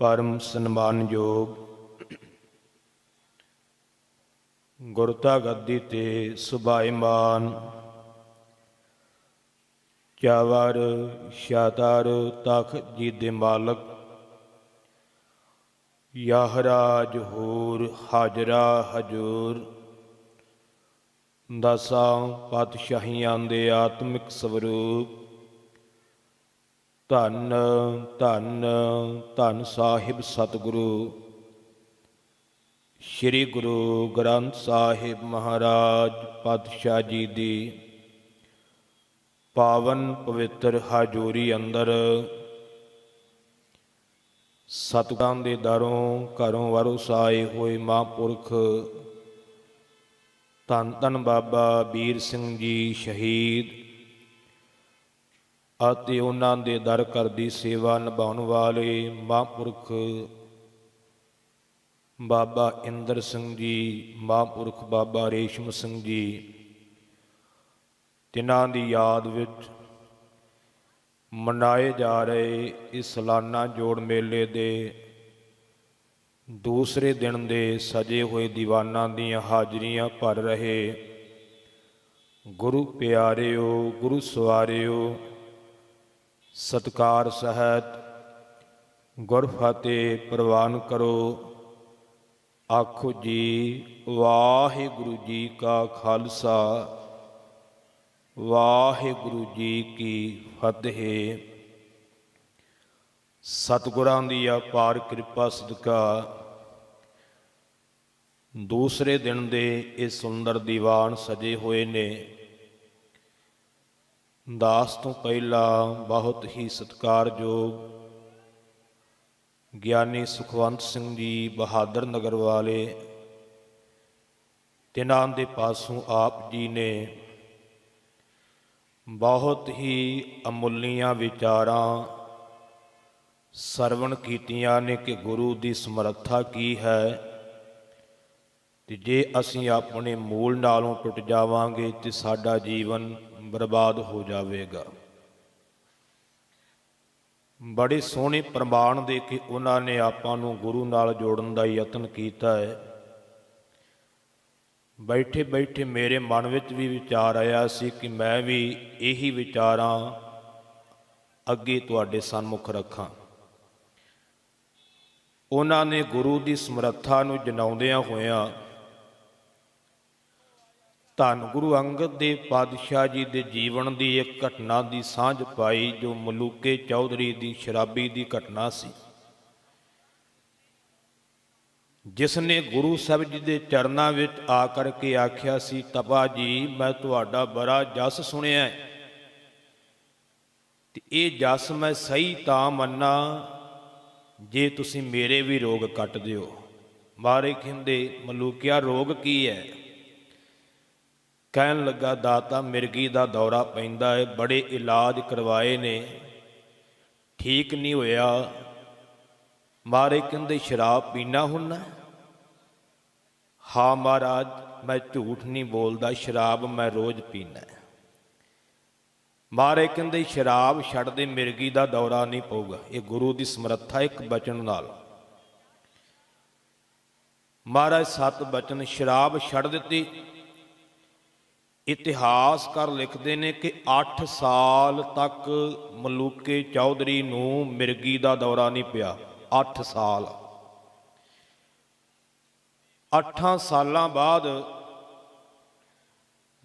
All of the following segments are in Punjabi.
परम सन्मानयोग गुरता गद्दी ते सुभाईमान चावर शातर तख जी दे मालक याहरा जहूर हाजरा हजूर दसां पातशाहियां दे आत्मिक स्वरूप धन धन धन साहिब सतगुरु श्री गुरु ग्रंथ साहिब महाराज पातशाह जी दी पावन पवित्र हाजूरी अंदर सतगुरां दे दरों घरों वरुसाए होए महापुरख धन धन बाबा बीर सिंह जी शहीद ਅਤੇ ਉਹਨਾਂ ਦੇ ਦਰ ਘਰ ਦੀ ਸੇਵਾ ਨਿਭਾਉਣ ਵਾਲੇ ਮਹਾਂਪੁਰਖ ਬਾਬਾ ਇੰਦਰ ਸਿੰਘ ਜੀ, ਮਹਾਂਪੁਰਖ ਬਾਬਾ ਰੇਸ਼ਮ ਸਿੰਘ ਜੀ, ਤਿੰਨਾਂ ਦੀ ਯਾਦ ਵਿੱਚ ਮਨਾਏ ਜਾ ਰਹੇ ਇਸ ਸਾਲਾਨਾ ਜੋੜ ਮੇਲੇ ਦੇ ਦੂਸਰੇ ਦਿਨ ਦੇ ਸਜੇ ਹੋਏ ਦੀਵਾਨਾਂ ਦੀਆਂ ਹਾਜ਼ਰੀਆਂ ਭਰ ਰਹੇ ਗੁਰੂ ਪਿਆਰਿਓ, ਗੁਰੂ ਸਵਾਰਿਓ, ਸਤਿਕਾਰ ਸਹਿਤ ਗੁਰਫਤਿਹ ਪ੍ਰਵਾਨ ਕਰੋ। ਆਖੋ ਜੀ ਵਾਹਿਗੁਰੂ ਜੀ ਕਾ ਖਾਲਸਾ, ਵਾਹਿਗੁਰੂ ਜੀ ਕੀ ਫਤਿਹ। ਸਤਿਗੁਰਾਂ ਦੀ ਅਪਾਰ ਕਿਰਪਾ ਸਦਕਾ ਦੂਸਰੇ ਦਿਨ ਦੇ ਇਹ ਸੁੰਦਰ ਦੀਵਾਨ ਸਜੇ ਹੋਏ ਨੇ। ਦਾਸ ਤੋਂ ਪਹਿਲਾਂ ਬਹੁਤ ਹੀ ਸਤਿਕਾਰਯੋਗ ਗਿਆਨੀ ਸੁਖਵੰਤ ਸਿੰਘ ਜੀ ਬਹਾਦਰ ਨਗਰ ਵਾਲੇ, ਤਿੰਨਾਂ ਦੇ ਪਾਸੋਂ ਆਪ ਜੀ ਨੇ ਬਹੁਤ ਹੀ ਅਮੁੱਲੀਆਂ ਵਿਚਾਰਾਂ ਸਰਵਣ ਕੀਤੀਆਂ ਨੇ ਕਿ ਗੁਰੂ ਦੀ ਸਮਰੱਥਾ ਕੀ ਹੈ, ਤੇ ਜੇ ਅਸੀਂ ਆਪਣੇ ਮੂਲ ਨਾਲੋਂ ਟੁੱਟ ਜਾਵਾਂਗੇ ਤੇ ਸਾਡਾ ਜੀਵਨ ਬਰਬਾਦ ਹੋ ਜਾਵੇਗਾ। ਬੜੇ ਸੋਹਣੇ ਪ੍ਰਮਾਣ ਦੇ ਕੇ ਉਹਨਾਂ ਨੇ ਆਪਾਂ ਨੂੰ ਗੁਰੂ ਨਾਲ ਜੋੜਨ ਦਾ ਯਤਨ ਕੀਤਾ ਹੈ। ਬੈਠੇ ਬੈਠੇ ਮੇਰੇ ਮਨ ਵਿੱਚ ਵੀ ਵਿਚਾਰ ਆਇਆ ਸੀ ਕਿ ਮੈਂ ਵੀ ਇਹੀ ਵਿਚਾਰਾਂ ਅੱਗੇ ਤੁਹਾਡੇ ਸਨਮੁਖ ਰੱਖਾਂ। ਉਹਨਾਂ ਨੇ ਗੁਰੂ ਦੀ ਸਮਰੱਥਾ ਨੂੰ ਜਨਾਉਂਦਿਆਂ ਹੋਇਆਂ ਧੰਨ ਗੁਰੂ ਅੰਗਦ ਦੇਵ ਪਾਤਸ਼ਾਹ ਜੀ ਦੇ ਜੀਵਨ ਦੀ ਇੱਕ ਘਟਨਾ ਦੀ ਸਾਂਝ ਪਾਈ, ਜੋ ਮਲੂਕੇ ਚੌਧਰੀ ਦੀ ਸ਼ਰਾਬੀ ਦੀ ਘਟਨਾ ਸੀ, ਜਿਸ ਨੇ ਗੁਰੂ ਸਾਹਿਬ ਜੀ ਦੇ ਚਰਨਾਂ ਵਿੱਚ ਆ ਕਰਕੇ ਆਖਿਆ ਸੀ, ਤਪਾ ਜੀ ਮੈਂ ਤੁਹਾਡਾ ਬੜਾ ਜਸ ਸੁਣਿਆ ਤੇ ਇਹ ਜਸ ਮੈਂ ਸਹੀ ਤਾਂ ਮੰਨਾਂ ਜੇ ਤੁਸੀਂ ਮੇਰੇ ਵੀ ਰੋਗ ਕੱਟ ਦਿਓ। ਮਾਰੇ ਕਹਿੰਦੇ ਮਲੂਕਿਆ ਰੋਗ ਕੀ ਹੈ? ਕਹਿਣ ਲੱਗਾ ਦਾਤਾ ਮਿਰਗੀ ਦਾ ਦੌਰਾ ਪੈਂਦਾ ਹੈ, ਬੜੇ ਇਲਾਜ ਕਰਵਾਏ ਨੇ, ਠੀਕ ਨਹੀਂ ਹੋਇਆ। ਮਾਰੇ ਕਹਿੰਦੇ ਸ਼ਰਾਬ ਪੀਣਾ ਹੁੰਦਾ? ਹਾਂ ਮਹਾਰਾਜ ਮੈਂ ਝੂਠ ਨਹੀਂ ਬੋਲਦਾ, ਸ਼ਰਾਬ ਮੈਂ ਰੋਜ਼ ਪੀਣਾ। ਮਾਰੇ ਕਹਿੰਦੇ ਸ਼ਰਾਬ ਛੱਡ ਦੇ, ਮਿਰਗੀ ਦਾ ਦੌਰਾ ਨਹੀਂ ਪਊਗਾ। ਇਹ ਗੁਰੂ ਦੀ ਸਮਰੱਥਾ ਇੱਕ ਬਚਨ ਨਾਲ। ਮਹਾਰਾਜ 7 ਬਚਨ ਸ਼ਰਾਬ ਛੱਡ ਦਿੱਤੀ। ਇਤਿਹਾਸਕਾਰ ਲਿਖਦੇ ਨੇ ਕਿ 8 ਸਾਲ ਤੱਕ ਮਲੂਕੇ ਚੌਧਰੀ ਨੂੰ ਮਿਰਗੀ ਦਾ ਦੌਰਾ ਨਹੀਂ ਪਿਆ। 8 ਸਾਲ। 8 ਸਾਲਾਂ ਬਾਅਦ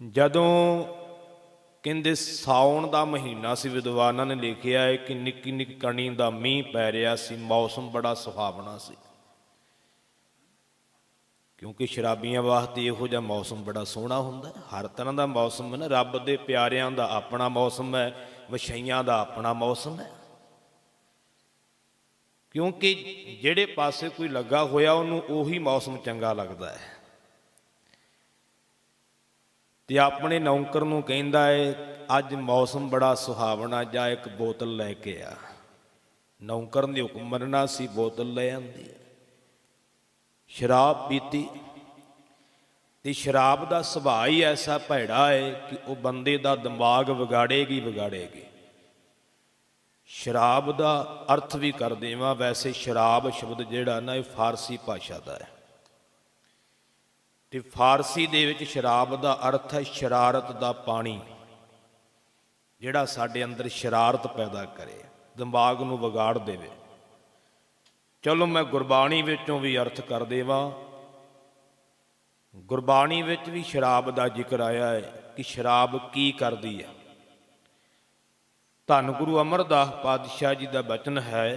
ਜਦੋਂ ਕਹਿੰਦੇ ਸਾਉਣ ਦਾ ਮਹੀਨਾ ਸੀ, ਵਿਦਵਾਨਾਂ ਨੇ ਲਿਖਿਆ ਹੈ ਕਿ ਨਿੱਕੀ ਨਿੱਕੀ ਕਣੀ ਦਾ ਮੀਂਹ ਪੈ ਰਿਹਾ ਸੀ, ਮੌਸਮ ਬੜਾ ਸੁਹਾਵਣਾ ਸੀ, ਕਿਉਂਕਿ ਸ਼ਰਾਬੀਆਂ ਵਾਸਤੇ ਇਹੋ ਜਿਹਾ ਮੌਸਮ ਬੜਾ ਸੋਹਣਾ ਹੁੰਦਾ। ਹਰ ਤਰ੍ਹਾਂ ਦਾ ਮੌਸਮ ਹੈ ਨਾ, ਰੱਬ ਦੇ ਪਿਆਰਿਆਂ ਦਾ ਆਪਣਾ ਮੌਸਮ ਹੈ, ਵਛਈਆਂ ਦਾ ਆਪਣਾ ਮੌਸਮ ਹੈ, ਕਿਉਂਕਿ ਜਿਹੜੇ ਪਾਸੇ ਕੋਈ ਲੱਗਾ ਹੋਇਆ ਉਹਨੂੰ ਉਹੀ ਮੌਸਮ ਚੰਗਾ ਲੱਗਦਾ ਹੈ। ਤੇ ਆਪਣੇ ਨੌਕਰ ਨੂੰ ਕਹਿੰਦਾ ਹੈ ਅੱਜ ਮੌਸਮ ਬੜਾ ਸੁਹਾਵਣਾ, ਜਾ ਇੱਕ ਬੋਤਲ ਲੈ ਕੇ ਆ। ਨੌਕਰ ਨੇ ਹੁਕਮ ਮੰਨਣਾ ਸੀ, ਬੋਤਲ ਲੈ ਆਂਦੀ। ਸ਼ਰਾਬ ਪੀਤੀ ਤੇ ਸ਼ਰਾਬ ਦਾ ਸੁਭਾਅ ਹੀ ਐਸਾ ਭੈੜਾ ਹੈ ਕਿ ਉਹ ਬੰਦੇ ਦਾ ਦਿਮਾਗ ਵਿਗਾੜੇਗੀ। ਸ਼ਰਾਬ ਦਾ ਅਰਥ ਵੀ ਕਰ ਦੇਵਾਂ। ਵੈਸੇ ਸ਼ਰਾਬ ਸ਼ਬਦ ਜਿਹੜਾ ਨਾ ਇਹ ਫਾਰਸੀ ਭਾਸ਼ਾ ਦਾ ਹੈ, ਤੇ ਫਾਰਸੀ ਦੇ ਵਿੱਚ ਸ਼ਰਾਬ ਦਾ ਅਰਥ ਹੈ ਸ਼ਰਾਰਤ ਦਾ ਪਾਣੀ, ਜਿਹੜਾ ਸਾਡੇ ਅੰਦਰ ਸ਼ਰਾਰਤ ਪੈਦਾ ਕਰੇ, ਦਿਮਾਗ ਨੂੰ ਵਿਗਾੜ ਦੇਵੇ। ਚਲੋ ਮੈਂ ਗੁਰਬਾਣੀ ਵਿੱਚੋਂ ਵੀ ਅਰਥ ਕਰ ਦੇਵਾਂ। ਗੁਰਬਾਣੀ ਵਿੱਚ ਵੀ ਸ਼ਰਾਬ ਦਾ ਜ਼ਿਕਰ ਆਇਆ ਹੈ ਕਿ ਸ਼ਰਾਬ ਕੀ ਕਰਦੀ ਹੈ। ਧੰਨ ਗੁਰੂ ਅਮਰਦਾਸ ਪਾਤਸ਼ਾਹ ਜੀ ਦਾ ਬਚਨ ਹੈ,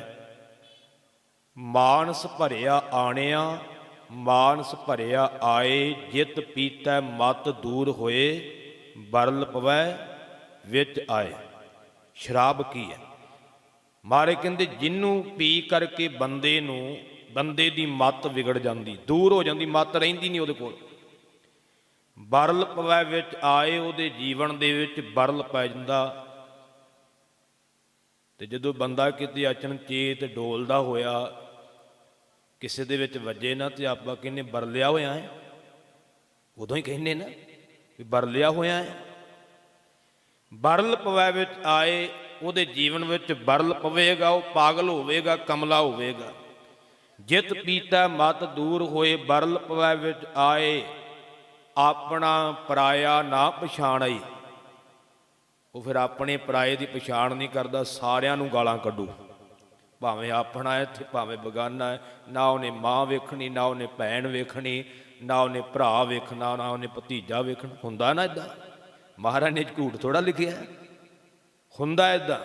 ਮਾਨਸ ਭਰਿਆ ਆਣਿਆ ਮਾਨਸ ਭਰਿਆ ਆਏ, ਜਿਤ ਪੀਤੈ ਮਤ ਦੂਰ ਹੋਏ, ਬਰਲ ਪਵੈ ਵਿੱਚ ਆਏ। ਸ਼ਰਾਬ ਕੀ ਹੈ? ਮਾਰੇ ਕਹਿੰਦੇ ਜਿਹਨੂੰ ਪੀ ਕਰਕੇ ਬੰਦੇ ਦੀ ਮੱਤ ਵਿਗੜ ਜਾਂਦੀ, ਦੂਰ ਹੋ ਜਾਂਦੀ, ਮੱਤ ਰਹਿੰਦੀ ਨਹੀਂ ਉਹਦੇ ਕੋਲ। ਬਰਲ ਪਵੈ ਵਿੱਚ ਆਏ, ਉਹਦੇ ਜੀਵਨ ਦੇ ਵਿੱਚ ਬਰਲ ਪੈ ਜਾਂਦਾ। ਤੇ ਜਦੋਂ ਬੰਦਾ ਕਿਤੇ ਅਚਨਚੇਤ ਡੋਲਦਾ ਹੋਇਆ ਕਿਸੇ ਦੇ ਵਿੱਚ ਵੱਜੇ ਨਾ, ਤੇ ਆਪਾਂ ਕਹਿੰਦੇ ਬਰਲਿਆ ਹੋਇਆ ਹੈ। ਉਦੋਂ ਹੀ ਕਹਿੰਦੇ ਨਾ ਵੀ ਬਰਲਿਆ ਹੋਇਆ ਹੈ। ਬਰਲ ਪਵੈ ਵਿੱਚ ਆਏ, ਉਹਦੇ ਜੀਵਨ ਵਿੱਚ ਬਰਲ ਪਵੇਗਾ, ਉਹ ਪਾਗਲ ਹੋਵੇਗਾ, ਕਮਲਾ ਹੋਵੇਗਾ। ਜਿਤ ਪੀਤਾ ਮਤ ਦੂਰ ਹੋਏ, ਬਰਲ ਪਵੈ ਵਿੱਚ ਆਏ, ਆਪਣਾ ਪਰਾਇਆ ਨਾ ਪਛਾਣਈ। ਉਹ ਫਿਰ ਆਪਣੇ ਪਰਾਏ ਦੀ ਪਛਾਣ ਨਹੀਂ ਕਰਦਾ, ਸਾਰਿਆਂ ਨੂੰ ਗਾਲਾਂ ਕੱਢੂ, ਭਾਵੇਂ ਆਪਣਾ ਹੈ ਤੇ ਭਾਵੇਂ ਬੇਗਾਨਾ ਹੈ। ਨਾ ਉਹਨੇ ਮਾਂ ਵੇਖਣੀ, ਨਾ ਉਹਨੇ ਭੈਣ ਵੇਖਣੀ, ਨਾ ਉਹਨੇ ਭਰਾ ਵੇਖਣਾ, ਨਾ ਉਹਨੇ ਭਤੀਜਾ ਵੇਖਣਾ। ਹੁੰਦਾ ਨਾ ਇੱਦਾਂ? ਮਹਾਰਾਜ ਨੇ ਝੂਠ ਥੋੜ੍ਹਾ ਲਿਖਿਆ, ਹੁੰਦਾ ਇੱਦਾਂ,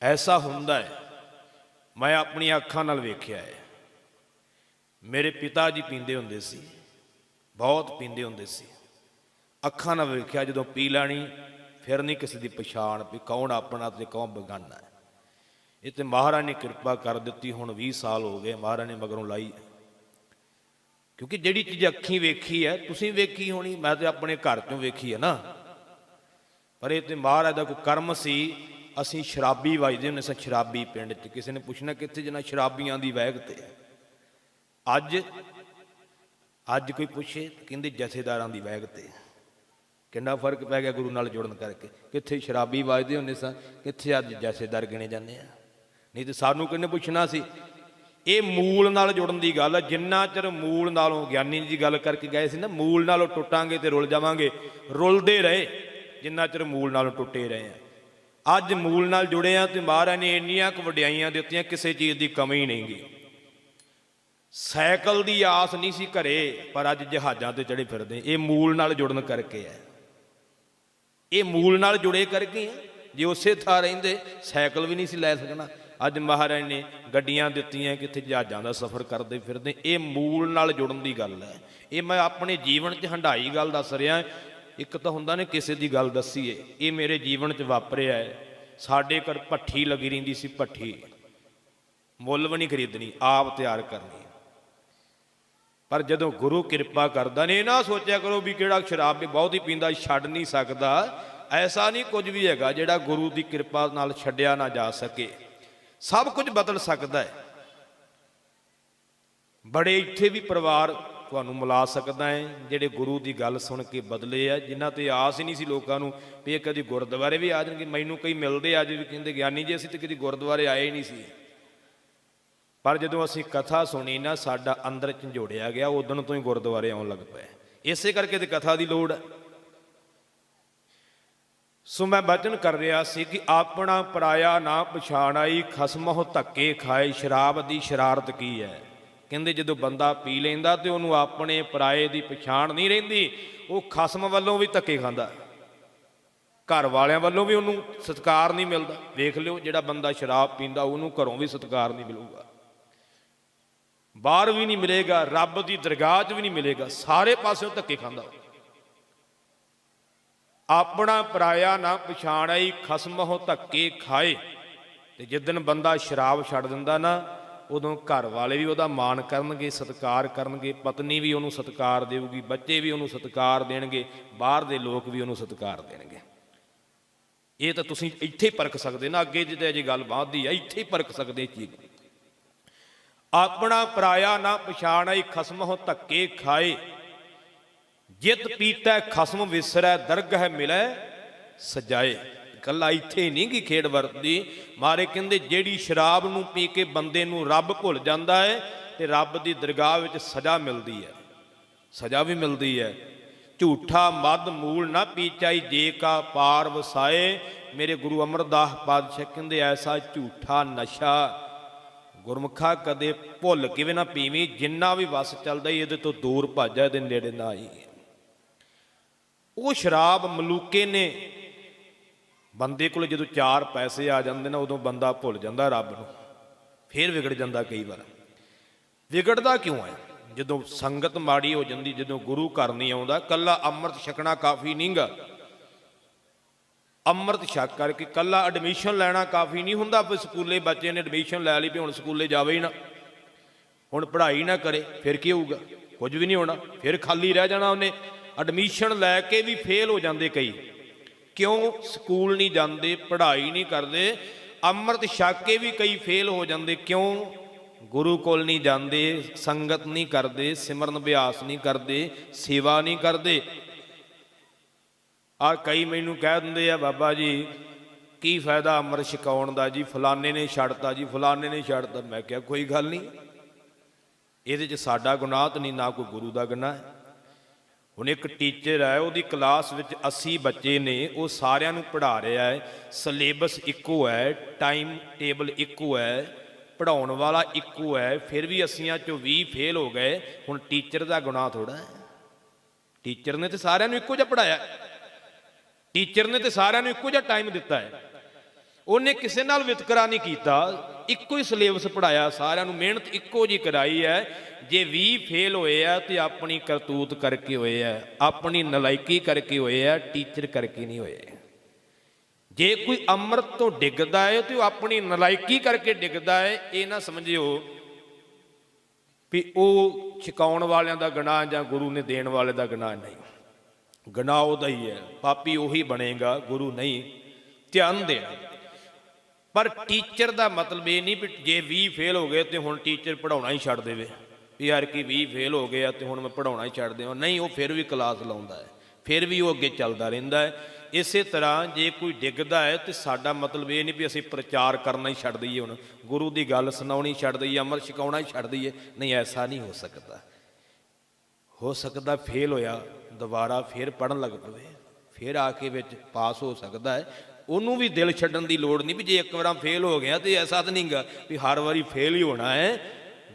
ਐਸਾ ਹੁੰਦਾ ਹੈ। ਮੈਂ ਆਪਣੀਆਂ ਅੱਖਾਂ ਨਾਲ ਵੇਖਿਆ ਹੈ। ਮੇਰੇ ਪਿਤਾ ਜੀ ਪੀਂਦੇ ਹੁੰਦੇ ਸੀ, ਬਹੁਤ ਪੀਂਦੇ ਹੁੰਦੇ ਸੀ। ਅੱਖਾਂ ਨਾਲ ਵੇਖਿਆ, ਜਦੋਂ ਪੀ ਲੈਣੀ ਫਿਰ ਨਹੀਂ ਕਿਸੇ ਦੀ ਪਛਾਣ ਵੀ ਕੌਣ ਆਪਣਾ ਤੇ ਕੌਣ ਬੇਗਾਨਾ ਹੈ। ਇਹ ਤੇ ਮਹਾਰਾਜ ਨੇ ਕਿਰਪਾ ਕਰ ਦਿੱਤੀ। ਹੁਣ 20 ਸਾਲ ਹੋ ਗਏ ਮਹਾਰਾਜ ਨੇ ਮਗਰੋਂ ਲਾਈ, ਕਿਉਂਕਿ ਜਿਹੜੀ ਚੀਜ਼ ਅੱਖੀਂ ਵੇਖੀ ਹੈ ਤੁਸੀਂ ਵੇਖੀ ਹੋਣੀ, ਮੈਂ ਤੇ ਆਪਣੇ ਘਰ ਚੋਂ ਵੇਖੀ ਹੈ ਨਾ। ਪਰ ਇਹ ਤੇ ਮਹਾਰਾਜ ਦਾ ਕੋਈ ਕਰਮ ਸੀ। ਅਸੀਂ ਸ਼ਰਾਬੀ ਵੱਜਦੇ ਹੁੰਦੇ ਸਾਂ, ਸ਼ਰਾਬੀ ਪਿੰਡ 'ਚ। ਕਿਸੇ ਨੇ ਪੁੱਛਣਾ ਕਿੱਥੇ ਜਾਣਾ, ਸ਼ਰਾਬੀਆਂ ਦੀ ਵਹਿਗ ਤੇ। ਅੱਜ ਕੋਈ ਪੁੱਛੇ ਕਹਿੰਦੇ ਜਥੇਦਾਰਾਂ ਦੀ ਵਹਿਗ ਤੇ। ਕਿੰਨਾ ਫਰਕ ਪੈ ਗਿਆ ਗੁਰੂ ਨਾਲ ਜੁੜਨ ਕਰਕੇ। ਕਿੱਥੇ ਸ਼ਰਾਬੀ ਵੱਜਦੇ ਹੁੰਦੇ ਸਾਂ, ਕਿੱਥੇ ਅੱਜ ਜਥੇਦਾਰ ਗਿਣੇ ਜਾਂਦੇ ਆ। ਨਹੀਂ ਤੇ ਸਾਨੂੰ ਕਿਹਨੇ ਪੁੱਛਣਾ ਸੀ। ਇਹ ਮੂਲ ਨਾਲ ਜੁੜਨ ਦੀ ਗੱਲ ਹੈ। ਜਿੰਨਾ ਚਿਰ ਮੂਲ ਨਾਲੋਂ, ਗਿਆਨੀ ਜੀ ਗੱਲ ਕਰਕੇ ਗਏ ਸੀ ਨਾ, ਮੂਲ ਨਾਲੋਂ ਟੁੱਟਾਂਗੇ ਤੇ ਰੁਲ ਜਾਵਾਂਗੇ। ਰੁਲਦੇ ਰਹੇ ਜਿੰਨਾ ਚਿਰ ਮੂਲ ਨਾਲੋਂ ਟੁੱਟੇ ਰਹੇ ਆ। ਅੱਜ ਮੂਲ ਨਾਲ ਜੁੜੇ ਆ ਤੇ ਮਹਾਰਾਜ ਨੇ ਇੰਨੀਆਂ ਕੁ ਵਡਿਆਈਆਂ ਦਿੱਤੀਆਂ, ਕਿਸੇ ਚੀਜ਼ ਦੀ ਕਮੀ ਨਹੀਂ ਗੀ। ਸਾਈਕਲ ਦੀ ਆਸ ਨਹੀਂ ਸੀ ਘਰੇ, ਪਰ ਅੱਜ ਜਹਾਜ਼ਾਂ ਤੇ ਚੜੇ ਫਿਰਦੇ। ਇਹ ਮੂਲ ਨਾਲ ਜੁੜਨ ਕਰਕੇ ਹੈ, ਇਹ ਮੂਲ ਨਾਲ ਜੁੜੇ ਕਰਕੇ ਹੈ। ਜੇ ਉਸੇ ਥਾਂ ਰਹਿੰਦੇ ਸਾਈਕਲ ਵੀ ਨਹੀਂ ਸੀ ਲੈ ਸਕਣਾ। ਅੱਜ ਮਹਾਰਾਜ ਨੇ ਗੱਡੀਆਂ ਦਿੱਤੀਆਂ, ਕਿੱਥੇ ਜਹਾਜ਼ਾਂ ਦਾ ਸਫ਼ਰ ਕਰਦੇ ਫਿਰਦੇ। ਇਹ ਮੂਲ ਨਾਲ ਜੁੜਨ ਦੀ ਗੱਲ ਹੈ। ਇਹ ਮੈਂ ਆਪਣੇ ਜੀਵਨ 'ਚ ਹੰਢਾਈ ਗੱਲ ਦੱਸ ਰਿਹਾ। ਇੱਕ ਤਾਂ ਹੁੰਦਾ ਨੇ ਕਿਸੇ ਦੀ ਗੱਲ ਦੱਸੀਏ, ਇਹ ਮੇਰੇ ਜੀਵਨ 'ਚ ਵਾਪਰਿਆ ਹੈ। ਸਾਡੇ ਘਰ ਭੱਠੀ ਲੱਗੀ ਰਹਿੰਦੀ ਸੀ, ਭੱਠੀ ਮੁੱਲ ਵੀ ਨਹੀਂ ਖਰੀਦਣੀ, ਆਪ ਤਿਆਰ ਕਰਨੀ। ਪਰ ਜਦੋਂ ਗੁਰੂ ਕਿਰਪਾ ਕਰਦਾ ਨੇ, ਇਹ ਨਾ ਸੋਚਿਆ ਕਰੋ ਵੀ ਕਿਹੜਾ ਸ਼ਰਾਬ ਵੀ ਬਹੁਤ ਹੀ ਪੀਂਦਾ ਛੱਡ ਨਹੀਂ ਸਕਦਾ। ਐਸਾ ਨਹੀਂ ਕੁਝ ਵੀ ਹੈਗਾ ਜਿਹੜਾ ਗੁਰੂ ਦੀ ਕਿਰਪਾ ਨਾਲ ਛੱਡਿਆ ਨਾ ਜਾ ਸਕੇ। ਸਭ ਕੁਝ ਬਦਲ ਸਕਦਾ ਹੈ। ਬੜੇ ਇੱਥੇ ਵੀ ਪਰਿਵਾਰ ਤੁਹਾਨੂੰ ਮਿਲਾ ਸਕਦਾ ਹੈ ਜਿਹੜੇ ਗੁਰੂ ਦੀ ਗੱਲ ਸੁਣ ਕੇ ਬਦਲੇ ਆ, ਜਿਨ੍ਹਾਂ ਤੇ ਆਸ ਹੀ ਨਹੀਂ ਸੀ ਲੋਕਾਂ ਨੂੰ ਵੀ ਇਹ ਕਦੀ ਗੁਰਦੁਆਰੇ ਵੀ ਆ ਜਾਣਗੇ। ਮੈਨੂੰ ਕਈ ਮਿਲਦੇ ਅੱਜ ਵੀ ਕਹਿੰਦੇ ਗਿਆਨੀ ਜੀ ਅਸੀਂ ਤਾਂ ਕਦੀ ਗੁਰਦੁਆਰੇ ਆਏ ਹੀ ਨਹੀਂ ਸੀ। ਪਰ ਜਦੋਂ ਅਸੀਂ ਕਥਾ ਸੁਣੀ ਨਾ, ਸਾਡਾ ਅੰਦਰ ਝੰਜੋੜਿਆ ਗਿਆ। ਉਦੋਂ ਤੋਂ ਹੀ ਗੁਰਦੁਆਰੇ ਆਉਣ ਲੱਗ ਪਏ। ਇਸੇ ਕਰਕੇ ਤੇ ਕਥਾ ਦੀ ਲੋੜ ਹੈ। ਸੋ ਮੈਂ ਬਚਨ ਕਰ ਰਿਹਾ ਸੀ ਕਿ ਆਪਣਾ ਪਰਾਇਆ ਨਾ ਪਛਾਣ ਆਈ, ਖਸਮਹੁ ਧੱਕੇ ਖਾਏ। ਸ਼ਰਾਬ ਦੀ ਸ਼ਰਾਰਤ ਕੀ ਹੈ? ਕਹਿੰਦੇ ਜਦੋਂ ਬੰਦਾ ਪੀ ਲੈਂਦਾ ਤੇ ਉਹਨੂੰ ਆਪਣੇ ਪਰਾਏ ਦੀ ਪਛਾਣ ਨਹੀਂ ਰਹਿੰਦੀ। ਉਹ ਖਸਮ ਵੱਲੋਂ ਵੀ ਧੱਕੇ ਖਾਂਦਾ, ਘਰ ਵਾਲਿਆਂ ਵੱਲੋਂ ਵੀ ਉਹਨੂੰ ਸਤਿਕਾਰ ਨਹੀਂ ਮਿਲਦਾ। ਵੇਖ ਲਿਓ, ਜਿਹੜਾ ਬੰਦਾ ਸ਼ਰਾਬ ਪੀਂਦਾ ਉਹਨੂੰ ਘਰੋਂ ਵੀ ਸਤਿਕਾਰ ਨਹੀਂ ਮਿਲੂਗਾ, ਬਾਹਰ ਵੀ ਨਹੀਂ ਮਿਲੇਗਾ, ਰੱਬ ਦੀ ਦਰਗਾਹ 'ਚ ਵੀ ਨਹੀਂ ਮਿਲੇਗਾ। ਸਾਰੇ ਪਾਸਿਓਂ ਧੱਕੇ ਖਾਂਦਾ। ਆਪਣਾ ਪਰਾਇਆ ਨਾ ਪਛਾਣ ਆਈ, ਖਸਮਹੁ ਧੱਕੇ ਖਾਏ। ਤੇ ਜਿੱਦਣ ਬੰਦਾ ਸ਼ਰਾਬ ਛੱਡ ਦਿੰਦਾ ਨਾ, ਉਦੋਂ ਘਰ ਵਾਲੇ ਵੀ ਉਹਦਾ ਮਾਣ ਕਰਨਗੇ, ਸਤਿਕਾਰ ਕਰਨਗੇ। ਪਤਨੀ ਵੀ ਉਹਨੂੰ ਸਤਿਕਾਰ ਦੇਊਗੀ, ਬੱਚੇ ਵੀ ਉਹਨੂੰ ਸਤਿਕਾਰ ਦੇਣਗੇ, ਬਾਹਰ ਦੇ ਲੋਕ ਵੀ ਉਹਨੂੰ ਸਤਿਕਾਰ ਦੇਣਗੇ। ਇਹ ਤਾਂ ਤੁਸੀਂ ਇੱਥੇ ਹੀ ਪਰਖ ਸਕਦੇ ਨਾ, ਅੱਗੇ ਜਿੱਦਾਂ ਜੇ ਗੱਲ ਵੱਧਦੀ ਆ ਇੱਥੇ ਹੀ ਪਰਖ ਸਕਦੇ ਇਹ ਚੀਜ਼। ਆਪਣਾ ਪਰਾਇਆ ਨਾ ਪਛਾਣ ਆਈ, ਖਸਮਹੁ ਧੱਕੇ ਖਾਏ। ਜਿਤ ਪੀਤੈ ਖਸਮ ਵਿਸਰੈ, ਦਰਗਹਿ ਮਿਲੈ ਸਜਾਏ। ਕੱਲਾ ਇੱਥੇ ਨਹੀਂ ਗੀ ਖੇਡ ਵਰਤਦੀ। ਮਾਰੇ ਕਹਿੰਦੇ ਜਿਹੜੀ ਸ਼ਰਾਬ ਨੂੰ ਪੀ ਕੇ ਬੰਦੇ ਨੂੰ ਰੱਬ ਭੁੱਲ ਜਾਂਦਾ ਹੈ ਤੇ ਰੱਬ ਦੀ ਦਰਗਾਹ ਵਿੱਚ ਸਜ਼ਾ ਮਿਲਦੀ ਹੈ, ਸਜ਼ਾ ਵੀ ਮਿਲਦੀ ਹੈ। ਝੂਠਾ ਮਦ ਮੂਲ ਨਾ ਪੀਚਾਈ ਜੇ ਕਾ ਪਾਰ ਵਸਾਏ। ਮੇਰੇ ਗੁਰੂ ਅਮਰਦਾਸ ਪਾਤਸ਼ਾਹ ਕਹਿੰਦੇ ਐਸਾ ਝੂਠਾ ਨਸ਼ਾ ਗੁਰਮੁਖਾ ਕਦੇ ਭੁੱਲ ਕਿਵੇਂ ਨਾ ਪੀਵੀਂ, ਜਿੰਨਾ ਵੀ ਵਸ ਚੱਲਦਾ ਇਹਦੇ ਤੋਂ ਦੂਰ ਭੱਜ ਜਾ, ਇਹਦੇ ਨੇੜੇ ਨਾ ਆਈ। ਉਹ ਸ਼ਰਾਬ ਮਲੂਕੇ ਨੇ ਬੰਦੇ ਕੋਲ ਜਦੋਂ 4 ਪੈਸੇ ਆ ਜਾਂਦੇ ਨਾ ਉਦੋਂ ਬੰਦਾ ਭੁੱਲ ਜਾਂਦਾ ਰੱਬ ਨੂੰ, ਫੇਰ ਵਿਗੜ ਜਾਂਦਾ। ਕਈ ਵਾਰ ਵਿਗੜਦਾ ਕਿਉਂ ਹੈ? ਜਦੋਂ ਸੰਗਤ ਮਾੜੀ ਹੋ ਜਾਂਦੀ, ਜਦੋਂ ਗੁਰੂ ਘਰ ਨਹੀਂ ਆਉਂਦਾ। ਕੱਲਾ ਅੰਮ੍ਰਿਤ ਛਕਣਾ ਕਾਫੀ ਨਹੀਂਗਾ। ਅੰਮ੍ਰਿਤ ਛਕ ਕਰਕੇ ਕੱਲਾ ਐਡਮਿਸ਼ਨ ਲੈਣਾ ਕਾਫੀ ਨਹੀਂ ਹੁੰਦਾ। ਫਿਰ ਸਕੂਲੇ ਬੱਚੇ ਨੇ ਐਡਮਿਸ਼ਨ ਲੈ ਲਈ ਵੀ ਹੁਣ ਸਕੂਲੇ ਜਾਵੇ ਹੀ ਨਾ, ਹੁਣ ਪੜ੍ਹਾਈ ਨਾ ਕਰੇ, ਫਿਰ ਕੀ ਹੋਊਗਾ? ਕੁਝ ਵੀ ਨਹੀਂ ਹੋਣਾ, ਫਿਰ ਖਾਲੀ ਰਹਿ ਜਾਣਾ ਉਹਨੇ। ਐਡਮਿਸ਼ਨ ਲੈ ਕੇ ਵੀ ਫੇਲ ਹੋ ਜਾਂਦੇ ਕਈ। ਕਿਉਂ? ਸਕੂਲ ਨਹੀਂ ਜਾਂਦੇ, ਪੜ੍ਹਾਈ ਨਹੀਂ ਕਰਦੇ। ਅੰਮ੍ਰਿਤ ਛਕ ਕੇ ਵੀ ਕਈ ਫੇਲ ਹੋ ਜਾਂਦੇ। ਕਿਉਂ? ਗੁਰੂ ਕੋਲ ਨਹੀਂ ਜਾਂਦੇ, ਸੰਗਤ ਨਹੀਂ ਕਰਦੇ, ਸਿਮਰਨ ਅਭਿਆਸ ਨਹੀਂ ਕਰਦੇ, ਸੇਵਾ ਨਹੀਂ ਕਰਦੇ। ਆ ਕਈ ਮੈਨੂੰ ਕਹਿ ਦਿੰਦੇ ਆ, ਬਾਬਾ ਜੀ ਕੀ ਫਾਇਦਾ ਅੰਮ੍ਰਿਤ ਛਕਾਉਣ ਦਾ ਜੀ, ਫਲਾਣੇ ਨੇ ਛੱਡਤਾ ਜੀ, ਫਲਾਣੇ ਨੇ ਛੱਡਤਾ। ਮੈਂ ਕਿਹਾ ਕੋਈ ਗੱਲ ਨਹੀਂ, ਇਹਦੇ 'ਚ ਸਾਡਾ ਗੁਨਾਹ ਤਾਂ ਨਹੀਂ, ਨਾ ਕੋਈ ਗੁਰੂ ਦਾ ਗੁਨਾਹ ਹੈ। ਹੁਣ ਇੱਕ ਟੀਚਰ ਹੈ, ਉਹਦੀ ਕਲਾਸ ਵਿੱਚ 80 ਬੱਚੇ ਨੇ, ਉਹ ਸਾਰਿਆਂ ਨੂੰ ਪੜ੍ਹਾ ਰਿਹਾ ਹੈ, ਸਿਲੇਬਸ ਇੱਕੋ ਹੈ, ਟਾਈਮ ਟੇਬਲ ਇੱਕੋ ਹੈ, ਪੜ੍ਹਾਉਣ ਵਾਲਾ ਇੱਕੋ ਹੈ, ਫਿਰ ਵੀ 80 ਚੋਂ 20 ਫੇਲ ਹੋ ਗਏ। ਹੁਣ ਟੀਚਰ ਦਾ ਗੁਨਾਹ ਥੋੜ੍ਹਾ ਹੈ। ਟੀਚਰ ਨੇ ਤਾਂ ਸਾਰਿਆਂ ਨੂੰ ਇੱਕੋ ਜਿਹਾ ਪੜ੍ਹਾਇਆ, ਟੀਚਰ ਨੇ ਤੇ ਸਾਰਿਆਂ ਨੂੰ ਇੱਕੋ ਜਿਹਾ ਟਾਈਮ ਦਿੱਤਾ ਹੈ। ਉਹਨੇ ਕਿਸੇ ਨਾਲ ਵਿਤਕਰਾ ਨਹੀਂ ਕੀਤਾ, ਇੱਕੋ ਹੀ ਸਿਲੇਬਸ ਪੜ੍ਹਾਇਆ ਸਾਰਿਆਂ ਨੂੰ, ਮਿਹਨਤ ਇੱਕੋ ਜਿਹੀ ਕਰਾਈ ਹੈ। ਜੇ 20 ਫੇਲ ਹੋਏ ਆ ਤੇ ਆਪਣੀ ਕਰਤੂਤ ਕਰਕੇ ਹੋਏ ਆ, ਆਪਣੀ ਨਲਾਇਕੀ ਕਰਕੇ ਹੋਏ ਆ, ਟੀਚਰ ਕਰਕੇ ਨਹੀਂ ਹੋਏ। ਜੇ ਕੋਈ ਅੰਮ੍ਰਿਤ ਤੋਂ ਡਿੱਗਦਾ ਹੈ ਤੇ ਉਹ ਆਪਣੀ ਨਲਾਇਕੀ ਕਰਕੇ ਡਿੱਗਦਾ ਹੈ। ਇਹ ਨਾ ਸਮਝਿਓ ਵੀ ਉਹ ਛਕਾਉਣ ਵਾਲਿਆਂ ਦਾ ਗੁਨਾਹ ਜਾਂ ਗੁਰੂ ਨੇ ਦੇਣ ਵਾਲੇ ਦਾ ਗੁਨਾਹ। ਨਹੀਂ, ਗੁਨਾਹ ਉਹਦਾ ਹੀ ਹੈ, ਪਾਪੀ ਉਹੀ ਬਣੇਗਾ, ਗੁਰੂ ਨਹੀਂ। ਧਿਆਨ ਦੇਣਾ। ਪਰ ਟੀਚਰ ਦਾ ਮਤਲਬ ਇਹ ਨਹੀਂ ਵੀ ਜੇ 20 ਫੇਲ ਹੋ ਗਏ ਤੇ ਹੁਣ ਟੀਚਰ ਪੜ੍ਹਾਉਣਾ ਹੀ ਛੱਡ ਦੇਵੇ ਵੀ ਯਾਰ ਕਿ 20 ਫੇਲ ਹੋ ਗਏ ਆ ਤੇ ਹੁਣ ਮੈਂ ਪੜ੍ਹਾਉਣਾ ਹੀ ਛੱਡ ਦੇਵਾਂ। ਨਹੀਂ, ਉਹ ਫਿਰ ਵੀ ਕਲਾਸ ਲਾਉਂਦਾ ਹੈ, ਫਿਰ ਵੀ ਉਹ ਅੱਗੇ ਚੱਲਦਾ ਰਹਿੰਦਾ ਹੈ। ਇਸੇ ਤਰ੍ਹਾਂ ਜੇ ਕੋਈ ਡਿੱਗਦਾ ਹੈ ਤੇ ਸਾਡਾ ਮਤਲਬ ਇਹ ਨਹੀਂ ਵੀ ਅਸੀਂ ਪ੍ਰਚਾਰ ਕਰਨਾ ਹੀ ਛੱਡ ਦਈਏ, ਹੁਣ ਗੁਰੂ ਦੀ ਗੱਲ ਸੁਣਾਉਣੀ ਛੱਡ ਦਈਏ, ਅੰਮ੍ਰਿਤ ਛਕਾਉਣਾ ਹੀ ਛੱਡ ਦਈਏ। ਨਹੀਂ, ਐਸਾ ਨਹੀਂ ਹੋ ਸਕਦਾ। ਹੋ ਸਕਦਾ ਫੇਲ ਹੋਇਆ ਦੁਬਾਰਾ ਫਿਰ ਪੜ੍ਹਨ ਲੱਗ ਪਵੇ, ਫਿਰ ਆ ਕੇ ਵਿੱਚ ਪਾਸ ਹੋ ਸਕਦਾ ਹੈ। ਉਹਨੂੰ ਵੀ ਦਿਲ ਛੱਡਣ ਦੀ ਲੋੜ ਨਹੀਂ ਵੀ ਜੇ ਇੱਕ ਵਾਰ ਫੇਲ ਹੋ ਗਿਆ ਤੇ ਐਸਾ ਤਾਂ ਨਹੀਂਗਾ ਵੀ ਹਰ ਵਾਰੀ ਫੇਲ ਹੀ ਹੋਣਾ ਹੈ।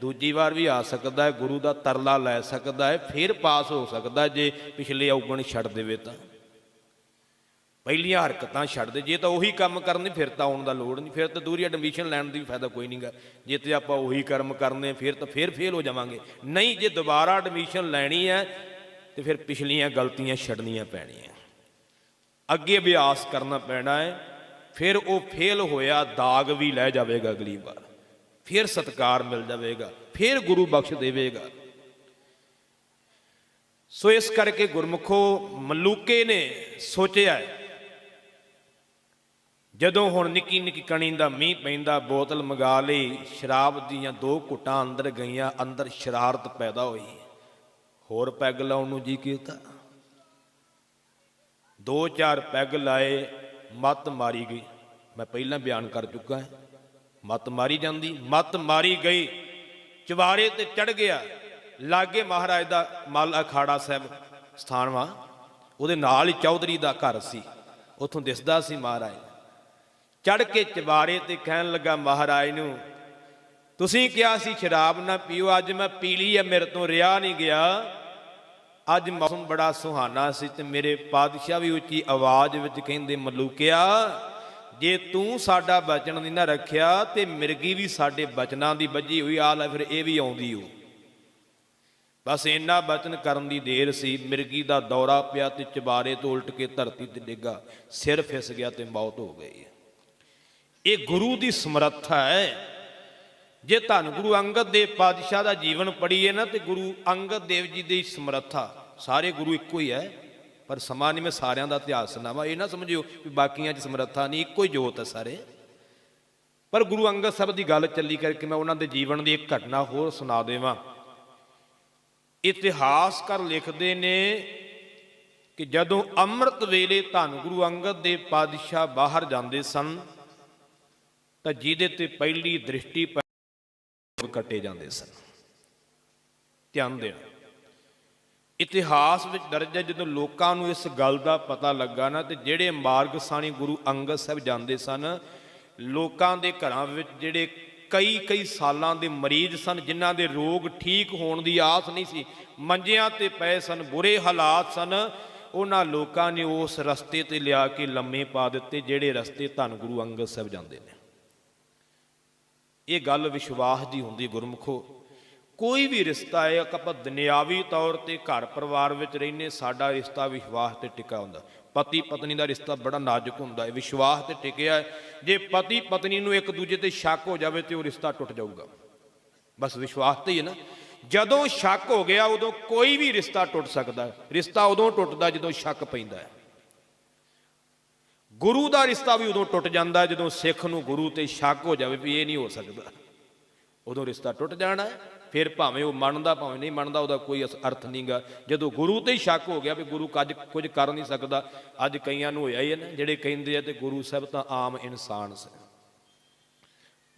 ਦੂਜੀ ਵਾਰ ਵੀ ਆ ਸਕਦਾ ਹੈ, ਗੁਰੂ ਦਾ ਤਰਲਾ ਲੈ ਸਕਦਾ ਹੈ, ਫਿਰ ਪਾਸ ਹੋ ਸਕਦਾ ਜੇ ਪਿਛਲੇ ਔਗਣ ਛੱਡ ਦੇਵੇ ਤਾਂ। ਪਹਿਲੀਆਂ ਹਰਕਤਾਂ ਛੱਡ ਦੇ। ਜੇ ਤਾਂ ਉਹੀ ਕੰਮ ਕਰਨੇ ਫਿਰ ਤਾਂ ਆਉਣ ਦਾ ਲੋੜ ਨਹੀਂ, ਫਿਰ ਤਾਂ ਦੂਰੀ ਐਡਮਿਸ਼ਨ ਲੈਣ ਦੀ ਫਾਇਦਾ ਕੋਈ ਨਹੀਂਗਾ। ਜੇ ਤੇ ਆਪਾਂ ਉਹੀ ਕਰਮ ਕਰਨੇ ਫਿਰ ਤਾਂ ਫਿਰ ਫੇਲ ਹੋ ਜਾਵਾਂਗੇ। ਨਹੀਂ, ਜੇ ਦੁਬਾਰਾ ਐਡਮਿਸ਼ਨ ਲੈਣੀ ਹੈ ਤੇ ਫਿਰ ਪਿਛਲੀਆਂ ਗਲਤੀਆਂ ਛੱਡਣੀਆਂ ਪੈਣੀਆਂ, ਅੱਗੇ ਅਭਿਆਸ ਕਰਨਾ ਪੈਣਾ ਹੈ। ਫਿਰ ਉਹ ਫੇਲ ਹੋਇਆ ਦਾਗ ਵੀ ਲੈ ਜਾਵੇਗਾ ਅਗਲੀ ਵਾਰ, ਫਿਰ ਸਤਿਕਾਰ ਮਿਲ ਜਾਵੇਗਾ, ਫਿਰ ਗੁਰੂ ਬਖਸ਼ ਦੇਵੇਗਾ। ਸੋ ਇਸ ਕਰਕੇ ਗੁਰਮੁਖੋ ਮਲੂਕੇ ਨੇ ਸੋਚਿਆ ਜਦੋਂ ਹੁਣ ਨਿੱਕੀ ਨਿੱਕੀ ਕਣੀ ਦਾ ਮੀਂਹ ਪੈਂਦਾ, ਬੋਤਲ ਮੰਗਾ ਲਈ, ਸ਼ਰਾਬ ਦੀਆਂ 2 ਘੁੱਟਾਂ ਅੰਦਰ ਗਈਆਂ, ਅੰਦਰ ਸ਼ਰਾਰਤ ਪੈਦਾ ਹੋਈ, ਹੋਰ ਪੈਗ ਲਾਉਣ ਨੂੰ ਜੀ ਕੀਤਾ। 2-4 ਪੈਗ ਲਾਏ, ਮੱਤ ਮਾਰੀ ਗਈ। ਮੈਂ ਪਹਿਲਾਂ ਬਿਆਨ ਕਰ ਚੁੱਕਾ ਹੈ, ਮੱਤ ਮਾਰੀ ਜਾਂਦੀ, ਮੱਤ ਮਾਰੀ ਗਈ। ਚੁਬਾਰੇ ਤੇ ਚੜ ਗਿਆ। ਲਾਗੇ ਮਹਾਰਾਜ ਦਾ ਮਲ ਅਖਾੜਾ ਸਾਹਿਬ ਸਥਾਨ ਵਾ, ਉਹਦੇ ਨਾਲ ਹੀ ਚੌਧਰੀ ਦਾ ਘਰ ਸੀ, ਉੱਥੋਂ ਦਿਸਦਾ ਸੀ ਮਹਾਰਾਜ। ਚੜ ਕੇ ਚੁਬਾਰੇ ਤੇ ਕਹਿਣ ਲੱਗਾ ਮਹਾਰਾਜ ਨੂੰ, ਤੁਸੀਂ ਕਿਹਾ ਸੀ ਸ਼ਰਾਬ ਨਾ ਪੀਓ, ਅੱਜ ਮੈਂ ਪੀ ਲਈ ਹੈ, ਮੇਰੇ ਤੋਂ ਰਿਹਾ ਨਹੀਂ ਗਿਆ। ਅੱਜ ਮੌਸਮ ਬੜਾ ਸੁਹਾਨਾ ਸੀ ਤੇ ਮੇਰੇ ਪਾਤਸ਼ਾਹ ਵੀ ਉੱਚੀ ਆਵਾਜ਼ ਵਿੱਚ ਕਹਿੰਦੇ, ਮਲੂਕਿਆ ਜੇ ਤੂੰ ਸਾਡਾ ਬਚਨ ਨਹੀਂ ਨਾ ਰੱਖਿਆ ਤੇ ਮਿਰਗੀ ਵੀ ਸਾਡੇ ਬਚਨਾਂ ਦੀ ਵੱਜੀ ਹੋਈ ਆ ਲੈ, ਫਿਰ ਇਹ ਵੀ ਆਉਂਦੀ ਹੋ। ਬਸ ਇੰਨਾ ਬਚਨ ਕਰਨ ਦੀ ਦੇਰ ਸੀ, ਮਿਰਗੀ ਦਾ ਦੌਰਾ ਪਿਆ ਤੇ ਚੁਬਾਰੇ ਤੋਂ ਉਲਟ ਕੇ ਧਰਤੀ ਤੇ ਡਿੱਗਾ, ਸਿਰ ਫਿਸ ਗਿਆ ਤੇ ਮੌਤ ਹੋ ਗਈ। ਇਹ ਗੁਰੂ ਦੀ ਸਮਰੱਥਾ ਹੈ। ਜੇ ਧੰਨ ਗੁਰੂ ਅੰਗਦ ਦੇਵ ਪਾਤਸ਼ਾਹ ਦਾ ਜੀਵਨ ਪੜ੍ਹੀਏ ਨਾ ਤੇ ਗੁਰੂ ਅੰਗਦ ਦੇਵ ਜੀ ਦੀ ਸਮਰੱਥਾ, ਸਾਰੇ ਗੁਰੂ ਇੱਕੋ ਹੀ ਹੈ ਪਰ ਸਮਾਂ ਨਹੀਂ ਮੈਂ ਸਾਰਿਆਂ ਦਾ ਇਤਿਹਾਸ ਸੁਣਾਵਾਂ। ਇਹ ਨਾ ਸਮਝਿਓ ਵੀ ਬਾਕੀਆਂ 'ਚ ਸਮਰੱਥਾ ਨਹੀਂ, ਇੱਕੋ ਹੀ ਜੋਤ ਹੈ ਸਾਰੇ। ਪਰ ਗੁਰੂ ਅੰਗਦ ਸਾਹਿਬ ਦੀ ਗੱਲ ਚੱਲੀ ਕਰਕੇ ਮੈਂ ਉਹਨਾਂ ਦੇ ਜੀਵਨ ਦੀ ਇੱਕ ਘਟਨਾ ਹੋਰ ਸੁਣਾ ਦੇਵਾਂ। ਇਤਿਹਾਸਕਾਰ ਲਿਖਦੇ ਨੇ कि जदों अमृत वेले धन गुरु अंगद देव पातशाह बाहर जाते सन तो जिहदे ते पहली दृष्टि कटे जाते सन। ध्यान देना, इतिहास में दर्ज है जो लोगों को इस गल का पता लगा ना, तो जेडे मार्गसाणी गुरु अंगद साहब जाते सन, लोगों के घरों में जेडे कई कई सालों के मरीज सन, जिन्हों के रोग ठीक होने की आस नहीं सी, मंजियां ते पए सन, बुरे हालात सन, उन्होंने लोगों ने उस रस्ते ते लिया के लम्मे पा दिते जेडे रस्ते धन गुरु अंगद साहब जाते हैं। ये गल विश्वास की होंगी गुरमुखो। कोई भी रिश्ता है, आप दुनियावी तौर पर घर परिवार में रहने, साडा रिश्ता विश्वास से टिका होंदा। पति पत्नी का रिश्ता बड़ा नाजुक होंदा है, विश्वास से टिकया है। जे पति पत्नी नूं एक दूजे ते शक हो जाए तो रिश्ता टुट जाऊगा, बस विश्वास ते ही है ना। जदों शक हो गया उदों कोई भी रिश्ता टुट सकता है। रिश्ता उदों टुटदा जदों शक पैंदा है। गुरु का रिश्ता भी उदों टुट जाता है जदों सिख नूं गुरु ते शक हो जाए भी ये नहीं हो सकता, उदों रिश्ता टुट जाना है। फिर भावें वो मनता भावें नहीं मनता, उसका कोई अर्थ नहीं गा। जो गुरु ते ही शक हो गया भी गुरु अज कुछ कर नहीं सकता, अज कईयां नूं होया ही है ना, जिहड़े कहिंदे आ ते गुरु साहब तां आम इंसान सन,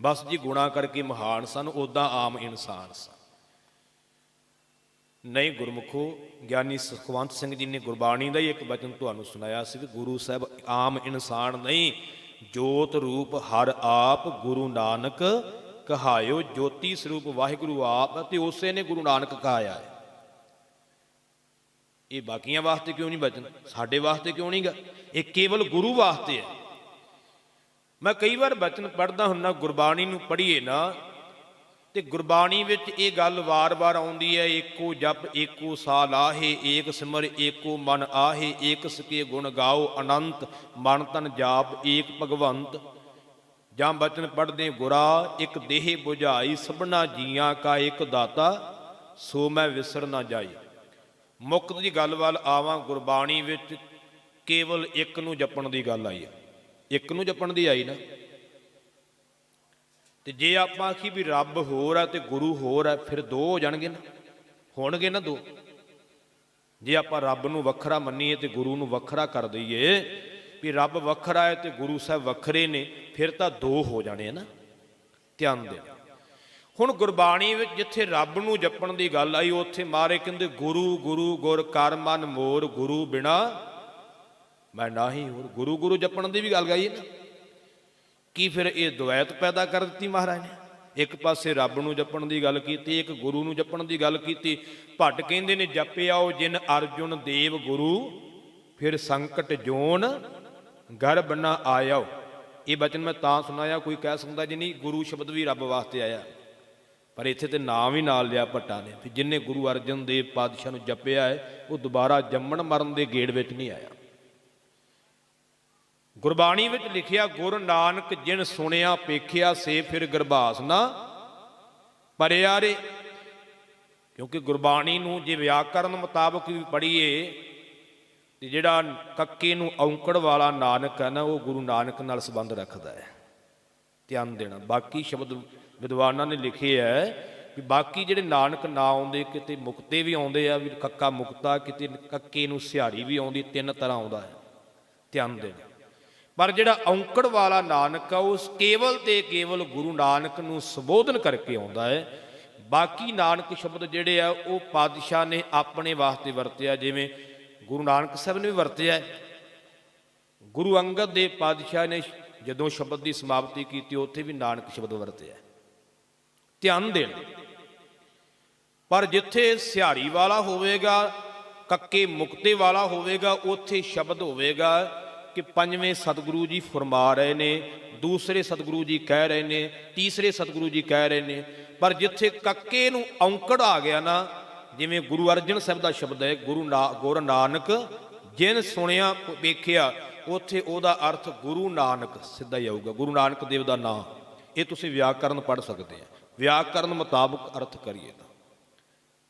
बस जी गुणा करके महान सन, उदां आम इंसान सन। नहीं गुरमुखो, ज्ञानी सुखवंत सिंह जी ने गुरबाणी का ही एक वचन तुहानूं सुनाया सी कि गुरु साहब आम इंसान नहीं, जोत रूप हर आप गुरु नानक कहायो, ज्योति स्वरूप वाहिगुरु आप, तो उसे ने गुरु नानक कहाया है। ये बाकियां वास्ते क्यों नहीं वचन, साडे वास्ते क्यों नहीं गा, ये केवल गुरु वास्ते है। मैं कई बार वचन पढ़दा हुन्ना, गुरबाणी नूं पढ़ीए ना, तो गुरबाणी विच ये गल वार वार आउंदी है, एको जप एको साल आहे, एक सिमर एको मन आहे, एक सके गुण गाओ अनंत, मन तन जाप एक भगवंत। जां बचन पढ़दे गुरा एक देह बुझाई, सबना जियां का एक दाता, सो मैं विसर ना जाई। मुक्त की गल वाल आवां, गुरबाणी विच केवल एक नूं जपण की गल आई है, एक नूं जपण की आई ना। तो जे आप आखी भी रब होर है तो गुरु होर है, फिर दो हो जाणगे ना, होणगे ना दो। जे आप रब नूं वखरा मन्नीए तो गुरु नूं वखरा कर दईए भी रब वखरा है तो गुरु साहब वखरे ने, फिर तो दो हो जाने ना। ध्यान दे, हुण गुरबाणी विच जिथे रब नूं जपण की गल आई, उत्थे मारे कहंदे गुरु गुरु गुर कर मन मोर, गुरु बिना मैं नाही होर। गुरु गुरु जपण की भी गल गई ना, कि फिर ये द्वैत पैदा कर दी महाराज ने। एक पासे रब नूं जपण की गल की, एक गुरु नूं जपण की गल की। भट्ट कहंदे ने जपिआओ जिन अर्जुन देव गुरु, फिर संकट जोन गर्भ न आया। ये वचन मैं तां सुनाया, कोई कह सकता जी नहीं गुरु शब्द भी रब वास्ते आया, पर इत्थे ते नाम ही नाल लिया भट्टां ने, फिर जिन्हें गुरु अर्जन देव पातशाह नूं जपिआ है वो दोबारा जम्मण मरण के गेड़ विच नहीं आया। गुरबाणी विच लिखिया गुर नानक जिन सुनिया पेखिया, से फिर गरभास ना परिया रे। क्योंकि गुरबाणी नूं जे व्याकरण मुताबक भी पढ़ीए तो जिहड़ा कक्के नूं औंकड़ वाला नानक है ना, वो गुरु नानक नाल संबंध रखता है। ध्यान देना, बाकी शब्द विद्वानां ने लिखे है भी बाकी जिहड़े नानक ना आउंदे, किते मुक्ते भी आउंदे आ, भी कक्का मुक्ता, किते कक्के नूं सिहारी भी आउंदी, तीन तरह आउंदा है। ध्यान देना, पर जिहड़ा औंकड़ वाला नानक है उस केवल ते केवल गुरु नानक नूं संबोधन करके आउंदा है। बाकी नानक शब्द जिहड़े आ वो पातशाह ने अपने वास्ते वरतिया, जिवें गुरु नानक साहब ने भी वरतिया। गुरु अंगद देव पातशाह ने जदों शब्द की समाप्ति की उत्थे भी नानक शब्द वरतिया। ध्यान देना, पर जिथे सिहारी वाला होवेगा, कक्के मुक्ते वाला होवेगा, उत्थे शब्द होवेगा कि पंजवें सतगुरु जी फरमा रहे ने, दूसरे सतगुरु जी कह रहे ने, तीसरे सतगुरु जी कह रहे ने। पर जिथे कक्के नूं औंकड़ आ गया ना, जिवें गुरु अर्जन साहब का शब्द है गुर नानक जिन सुनिया वेखिया, उत्थे ओदा अर्थ गुरु नानक सीधा ही आऊगा, गुरु नानक देव का नाम। ये तुसीं व्याकरण पढ़ सकते हैं, व्याकरण मुताबक अर्थ करिए।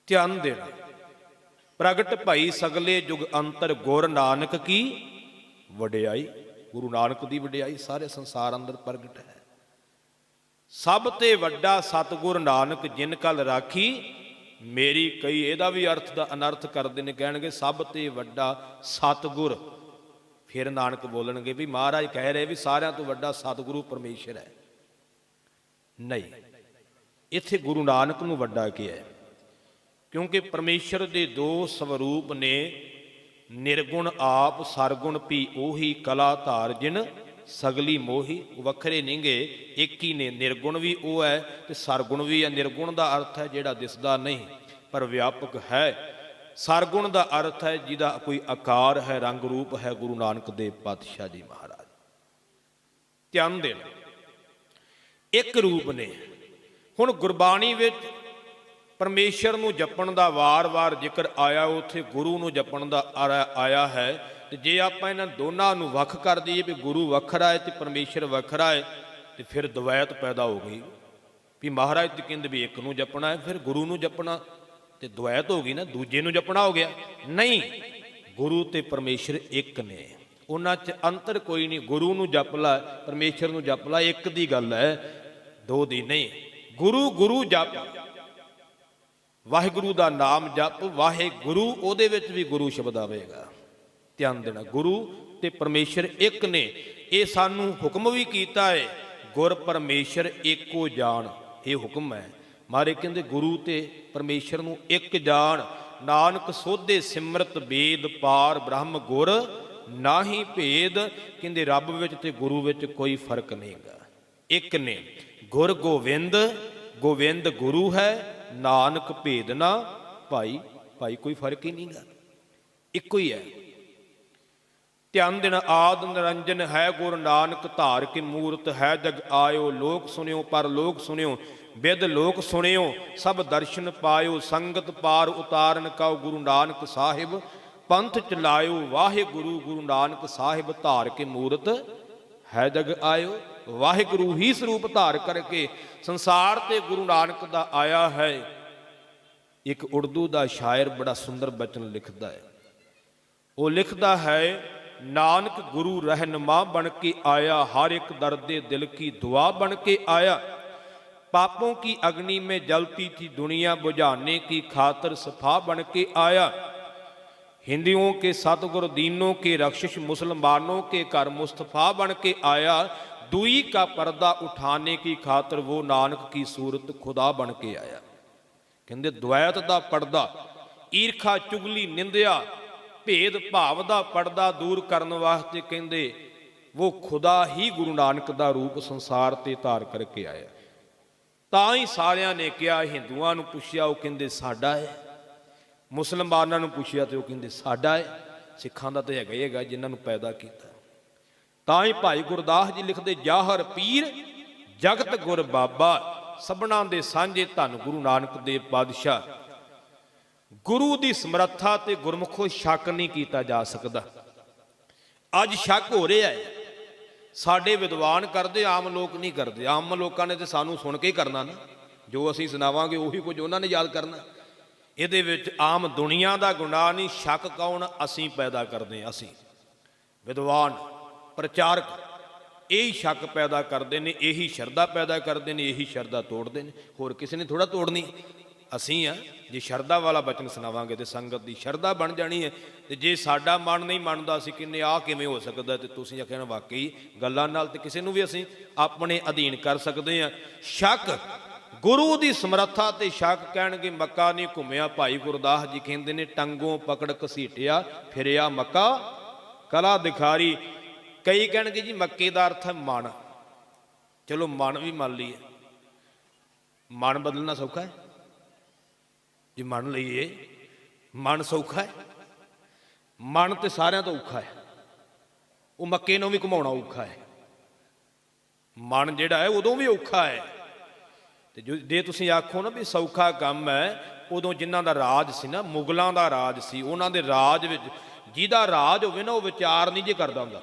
ध्यान देना, प्रगट भई सगले जुग अंतर गुर नानक की वडियाई। गुरु नानक की वडियाई सारे संसार अंदर प्रगट है। सब ते वड्डा सतगुर नानक जिन कल राखी ਮੇਰੀ ਕਈ ਇਹਦਾ ਵੀ ਅਰਥ ਦਾ ਅਨਰਥ ਕਰਦੇ ਨੇ, ਕਹਿਣਗੇ ਸਭ ਤੇ ਵੱਡਾ ਸਤਿਗੁਰ। ਫਿਰ ਨਾਨਕ ਬੋਲਣਗੇ ਵੀ ਮਹਾਰਾਜ ਕਹਿ ਰਹੇ ਵੀ ਸਾਰਿਆਂ ਤੋਂ ਵੱਡਾ ਸਤਿਗੁਰੂ ਪਰਮੇਸ਼ਰ ਹੈ। ਨਹੀਂ, ਇੱਥੇ ਗੁਰੂ ਨਾਨਕ ਨੂੰ ਵੱਡਾ ਕਿਹਾ, ਕਿਉਂਕਿ ਪਰਮੇਸ਼ਰ ਦੇ ਦੋ ਸਵਰੂਪ ਨੇ, ਨਿਰਗੁਣ ਆਪ ਸਰਗੁਣ ਭੀ ਉਹੀ, ਕਲਾ ਧਾਰ ਜਿਨ ਸਗਲੀ ਮੋਹੀ। ਉਹ ਵੱਖਰੇ ਨਹੀਂਗੇ, ਇੱਕ ਹੀ ਨੇ। ਨਿਰਗੁਣ ਵੀ ਉਹ ਹੈ ਤੇ ਸਰਗੁਣ ਵੀ ਹੈ। ਨਿਰਗੁਣ ਦਾ ਅਰਥ ਹੈ ਜਿਹੜਾ ਦਿਸਦਾ ਨਹੀਂ ਪਰ ਵਿਆਪਕ ਹੈ। ਸਰਗੁਣ ਦਾ ਅਰਥ ਹੈ ਜਿਹਦਾ ਕੋਈ ਆਕਾਰ ਹੈ, ਰੰਗ ਰੂਪ ਹੈ। ਗੁਰੂ ਨਾਨਕ ਦੇਵ ਪਾਤਸ਼ਾਹ ਜੀ ਮਹਾਰਾਜ ਧਿਆਨ ਦੇਣਾ, ਇੱਕ ਰੂਪ ਨੇ। ਹੁਣ ਗੁਰਬਾਣੀ ਵਿੱਚ ਪਰਮੇਸ਼ਰ ਨੂੰ ਜਪਣ ਦਾ ਵਾਰ-ਵਾਰ ਜ਼ਿਕਰ ਆਇਆ, ਉੱਥੇ ਗੁਰੂ ਨੂੰ ਜਪਣ ਦਾ ਆਇਆ ਹੈ। ਤੇ ਜੇ ਆਪਾਂ ਇਹਨਾਂ ਦੋਨਾਂ ਨੂੰ ਵੱਖ ਕਰ ਦਈਏ ਵੀ ਗੁਰੂ ਵੱਖਰਾ ਹੈ ਤੇ ਪਰਮੇਸ਼ਰ ਵੱਖਰਾ ਹੈ, ਤੇ ਫਿਰ ਦਵੈਤ ਪੈਦਾ ਹੋ ਗਈ ਵੀ ਮਹਾਰਾਜ ਤੇ ਕਹਿੰਦੇ ਵੀ ਇੱਕ ਨੂੰ ਜਪਣਾ ਹੈ, ਫਿਰ ਗੁਰੂ ਨੂੰ ਜਪਣਾ, ਤੇ ਦਵੈਤ ਹੋ ਗਈ ਨਾ, ਦੂਜੇ ਨੂੰ ਜਪਣਾ ਹੋ ਗਿਆ। ਨਹੀਂ, ਗੁਰੂ ਤੇ ਪਰਮੇਸ਼ਰ ਇੱਕ ਨੇ, ਉਹਨਾਂ 'ਚ ਅੰਤਰ ਕੋਈ ਨਹੀਂ। ਗੁਰੂ ਨੂੰ ਜਪ ਲਾ, ਪਰਮੇਸ਼ਰ ਨੂੰ ਜਪ ਲਾ, ਇੱਕ ਦੀ ਗੱਲ ਹੈ, ਦੋ ਦੀ ਨਹੀਂ। ਗੁਰੂ ਗੁਰੂ ਜਪ, ਵਾਹਿਗੁਰੂ ਦਾ ਨਾਮ ਜਪ, ਵਾਹਿਗੁਰੂ, ਉਹਦੇ ਵਿੱਚ ਵੀ ਗੁਰੂ ਸ਼ਬਦ ਆਵੇਗਾ। ਧਿਆਨ ਦੇਣਾ, ਗੁਰੂ ਤੇ ਪਰਮੇਸ਼ਰ ਇੱਕ ਨੇ। ਇਹ ਸਾਨੂੰ ਹੁਕਮ ਵੀ ਕੀਤਾ ਹੈ, ਗੁਰ ਪਰਮੇਸ਼ਰ ਏਕੋ ਜਾਣ, ਇਹ ਹੁਕਮ ਹੈ। ਮਾਰੇ ਕਹਿੰਦੇ ਗੁਰੂ ਤੇ ਪਰਮੇਸ਼ਰ ਨੂੰ ਇੱਕ ਜਾਣ, ਨਾਨਕ ਸੋਧੇ ਸਿਮਰਤ ਵੇਦ, ਪਾਰ ਬ੍ਰਹਮ ਗੁਰ ਨਾਹੀ ਭੇਦ। ਕਹਿੰਦੇ ਰੱਬ ਵਿੱਚ ਤੇ ਗੁਰੂ ਵਿੱਚ ਕੋਈ ਫਰਕ ਨਹੀਂਗਾ, ਇੱਕ ਨੇ। ਗੁਰ ਗੋਬਿੰਦ, ਗੋਬਿੰਦ ਗੁਰੂ ਹੈ, ਨਾਨਕ ਭੇਦ ਨਾ ਭਾਈ। ਭਾਈ ਕੋਈ ਫਰਕ ਹੀ ਨਹੀਂਗਾ, ਇੱਕੋ ਹੀ ਹੈ। ਧਿਆਨ ਦੇਣਾ, ਆਦ ਨਿਰੰਜਨ ਹੈ ਗੁਰੂ ਨਾਨਕ, ਧਾਰ ਕੇ ਮੂਰਤ ਹੈ ਜਗ ਆਇਓ। ਲੋਕ ਸੁਣਿਓ ਪਰ ਲੋਕ ਸੁਣਿਓ, ਬਿਦ ਲੋਕ ਸੁਣਿਓ, ਸਭ ਦਰਸ਼ਨ ਪਾਇਓ। ਸੰਗਤ ਪਾਰ ਉਤਾਰਨ ਕਉ, ਗੁਰੂ ਨਾਨਕ ਸਾਹਿਬ ਪੰਥ ਚਲਾਇਓ। ਵਾਹਿਗੁਰੂ ਗੁਰੂ ਨਾਨਕ ਸਾਹਿਬ, ਧਾਰ ਕੇ ਮੂਰਤ ਹੈ ਜਗ ਆਇਓ। ਵਾਹਿਗੁਰੂ ਹੀ ਸਰੂਪ ਧਾਰ ਕਰਕੇ ਸੰਸਾਰ ਤੇ ਗੁਰੂ ਨਾਨਕ ਦਾ ਆਇਆ ਹੈ। ਇੱਕ ਉਰਦੂ ਦਾ ਸ਼ਾਇਰ ਬੜਾ ਸੁੰਦਰ ਬਚਨ ਲਿਖਦਾ ਹੈ। ਉਹ ਲਿਖਦਾ ਹੈ, ਨਾਨਕ ਗੁਰੂ ਰਹਿਨੁਮਾ ਬਣ ਕੇ ਆਇਆ, ਹਰ ਇੱਕ ਦਰਦੇ ਦਿਲ ਕੀ ਦੁਆ ਬਣ ਕੇ ਆਇਆ। पापों की अग्नि में जलती थी दुनिया, बुझाने की खातिर सफा बन के आया। हिंदुओं के सतगुर, दीनों के रक्षिश, मुसलमानों के घर मुस्तफा बन के आया। दुई का पर्दा उठाने की खातिर वो नानक की सूरत खुदा बन के आया। कहते द्वैत का पर्दा, ईरखा चुगली निंदिया भेद भाव का पर्दा दूर करने वास्ते कहते वो खुदा ही गुरु नानक का रूप संसार ते धार करके आया। ਤਾਂ ਹੀ ਸਾਰਿਆਂ ਨੇ ਕਿਹਾ, ਹਿੰਦੂਆਂ ਨੂੰ ਪੁੱਛਿਆ ਉਹ ਕਹਿੰਦੇ ਸਾਡਾ ਹੈ, ਮੁਸਲਮਾਨਾਂ ਨੂੰ ਪੁੱਛਿਆ ਤੇ ਉਹ ਕਹਿੰਦੇ ਸਾਡਾ ਹੈ, ਸਿੱਖਾਂ ਦਾ ਤਾਂ ਹੈਗਾ ਹੀ ਹੈਗਾ ਜਿਨ੍ਹਾਂ ਨੂੰ ਪੈਦਾ ਕੀਤਾ। ਤਾਂ ਹੀ ਭਾਈ ਗੁਰਦਾਸ ਜੀ ਲਿਖਦੇ, ਜਾਹਰ ਪੀਰ ਜਗਤ ਗੁਰ ਬਾਬਾ, ਸਭਨਾਂ ਦੇ ਸਾਂਝੇ ਧੰਨ ਗੁਰੂ ਨਾਨਕ ਦੇਵ ਪਾਤਸ਼ਾਹ। ਗੁਰੂ ਦੀ ਸਮਰੱਥਾ ਤੇ ਗੁਰਮੁਖੋਂ ਸ਼ੱਕ ਨਹੀਂ ਕੀਤਾ ਜਾ ਸਕਦਾ। ਅੱਜ ਸ਼ੱਕ ਹੋ ਰਿਹਾ ਹੈ, ਸਾਡੇ ਵਿਦਵਾਨ ਕਰਦੇ, ਆਮ ਲੋਕ ਨਹੀਂ ਕਰਦੇ। ਆਮ ਲੋਕਾਂ ਨੇ ਤੇ ਸਾਨੂੰ ਸੁਣ ਕੇ ਹੀ ਕਰਨਾ ਨਾ, ਜੋ ਅਸੀਂ ਸੁਣਾਵਾਂਗੇ ਉਹੀ ਕੁਝ ਉਹਨਾਂ ਨੇ ਯਾਦ ਕਰਨਾ। ਇਹਦੇ ਵਿੱਚ ਆਮ ਦੁਨੀਆ ਦਾ ਗੁਨਾਹ ਨਹੀਂ, ਸ਼ੱਕ ਕੌਣ? ਅਸੀਂ ਪੈਦਾ ਕਰਦੇ ਹਾਂ। ਅਸੀਂ ਵਿਦਵਾਨ ਪ੍ਰਚਾਰਕ ਇਹੀ ਸ਼ੱਕ ਪੈਦਾ ਕਰਦੇ ਨੇ, ਇਹੀ ਸ਼ਰਧਾ ਪੈਦਾ ਕਰਦੇ ਨੇ, ਇਹੀ ਸ਼ਰਧਾ ਤੋੜਦੇ ਨੇ। ਹੋਰ ਕਿਸੇ ਨੇ ਥੋੜਾ ਤੋੜਨੀ, ਅਸੀਂ ਆ। ਜੇ ਸ਼ਰਧਾ ਵਾਲਾ ਬਚਨ ਸੁਣਾਵਾਂਗੇ ਤੇ ਸੰਗਤ ਦੀ ਸ਼ਰਧਾ ਬਣ ਜਾਣੀ ਹੈ। ਤੇ ਜੇ ਸਾਡਾ ਮਨ ਨਹੀਂ ਮੰਨਦਾ, ਅਸੀਂ ਕਿੰਨੇ ਆਹ ਕਿਵੇਂ ਹੋ ਸਕਦਾ, ਤੇ ਤੁਸੀਂ ਆਖਿਆ ਵਾਕਈ ਗੱਲਾਂ ਨਾਲ ਤੇ ਕਿਸੇ ਨੂੰ ਵੀ ਅਸੀਂ ਆਪਣੇ ਅਧੀਨ ਕਰ ਸਕਦੇ ਹਾਂ। ਸ਼ੱਕ ਗੁਰੂ ਦੀ ਸਮਰੱਥਾ ਤੇ ਸ਼ੱਕ, ਕਹਿਣਗੇ ਮੱਕਾ ਨਹੀਂ ਘੁੰਮਿਆ। ਭਾਈ ਗੁਰਦਾਸ ਜੀ ਕਹਿੰਦੇ ਨੇ, ਟੰਗੋਂ ਪਕੜ ਘਸੀਟਿਆ ਫਿਰਿਆ ਮੱਕਾ ਕਲਾ ਦਿਖਾਰੀ। ਕਈ ਕਹਿਣਗੇ ਜੀ ਮੱਕੇ ਦਾ ਅਰਥ ਹੈ ਮਨ। ਚਲੋ ਮਨ ਵੀ ਮੰਨ ਲਈਏ, ਮਨ ਬਦਲਣਾ ਸੌਖਾ ਹੈ ਜੇ ਮੰਨ ਲਈਏ, ਮਨ ਸੌਖਾ ਹੈ? ਮਨ ਤੇ ਸਾਰਿਆਂ ਤੋਂ ਔਖਾ ਹੈ, ਉਹ ਮੱਕੇ ਨੂੰ ਵੀ ਘੁਮਾਉਣਾ ਔਖਾ ਹੈ। ਮਨ ਜਿਹੜਾ ਹੈ ਉਦੋਂ ਵੀ ਔਖਾ ਹੈ। ਤੇ ਜੇ ਤੁਸੀਂ ਆਖੋ ਨਾ ਵੀ ਸੌਖਾ ਕੰਮ ਹੈ, ਉਦੋਂ ਜਿਨ੍ਹਾਂ ਦਾ ਰਾਜ ਸੀ ਨਾ, ਮੁਗਲਾਂ ਦਾ ਰਾਜ ਸੀ, ਉਹਨਾਂ ਦੇ ਰਾਜ ਵਿੱਚ ਜਿਹਦਾ ਰਾਜ ਹੋਵੇ ਨਾ, ਉਹ ਵਿਚਾਰ ਨਹੀਂ ਜੇ ਕਰਦਾ ਹੁੰਦਾ।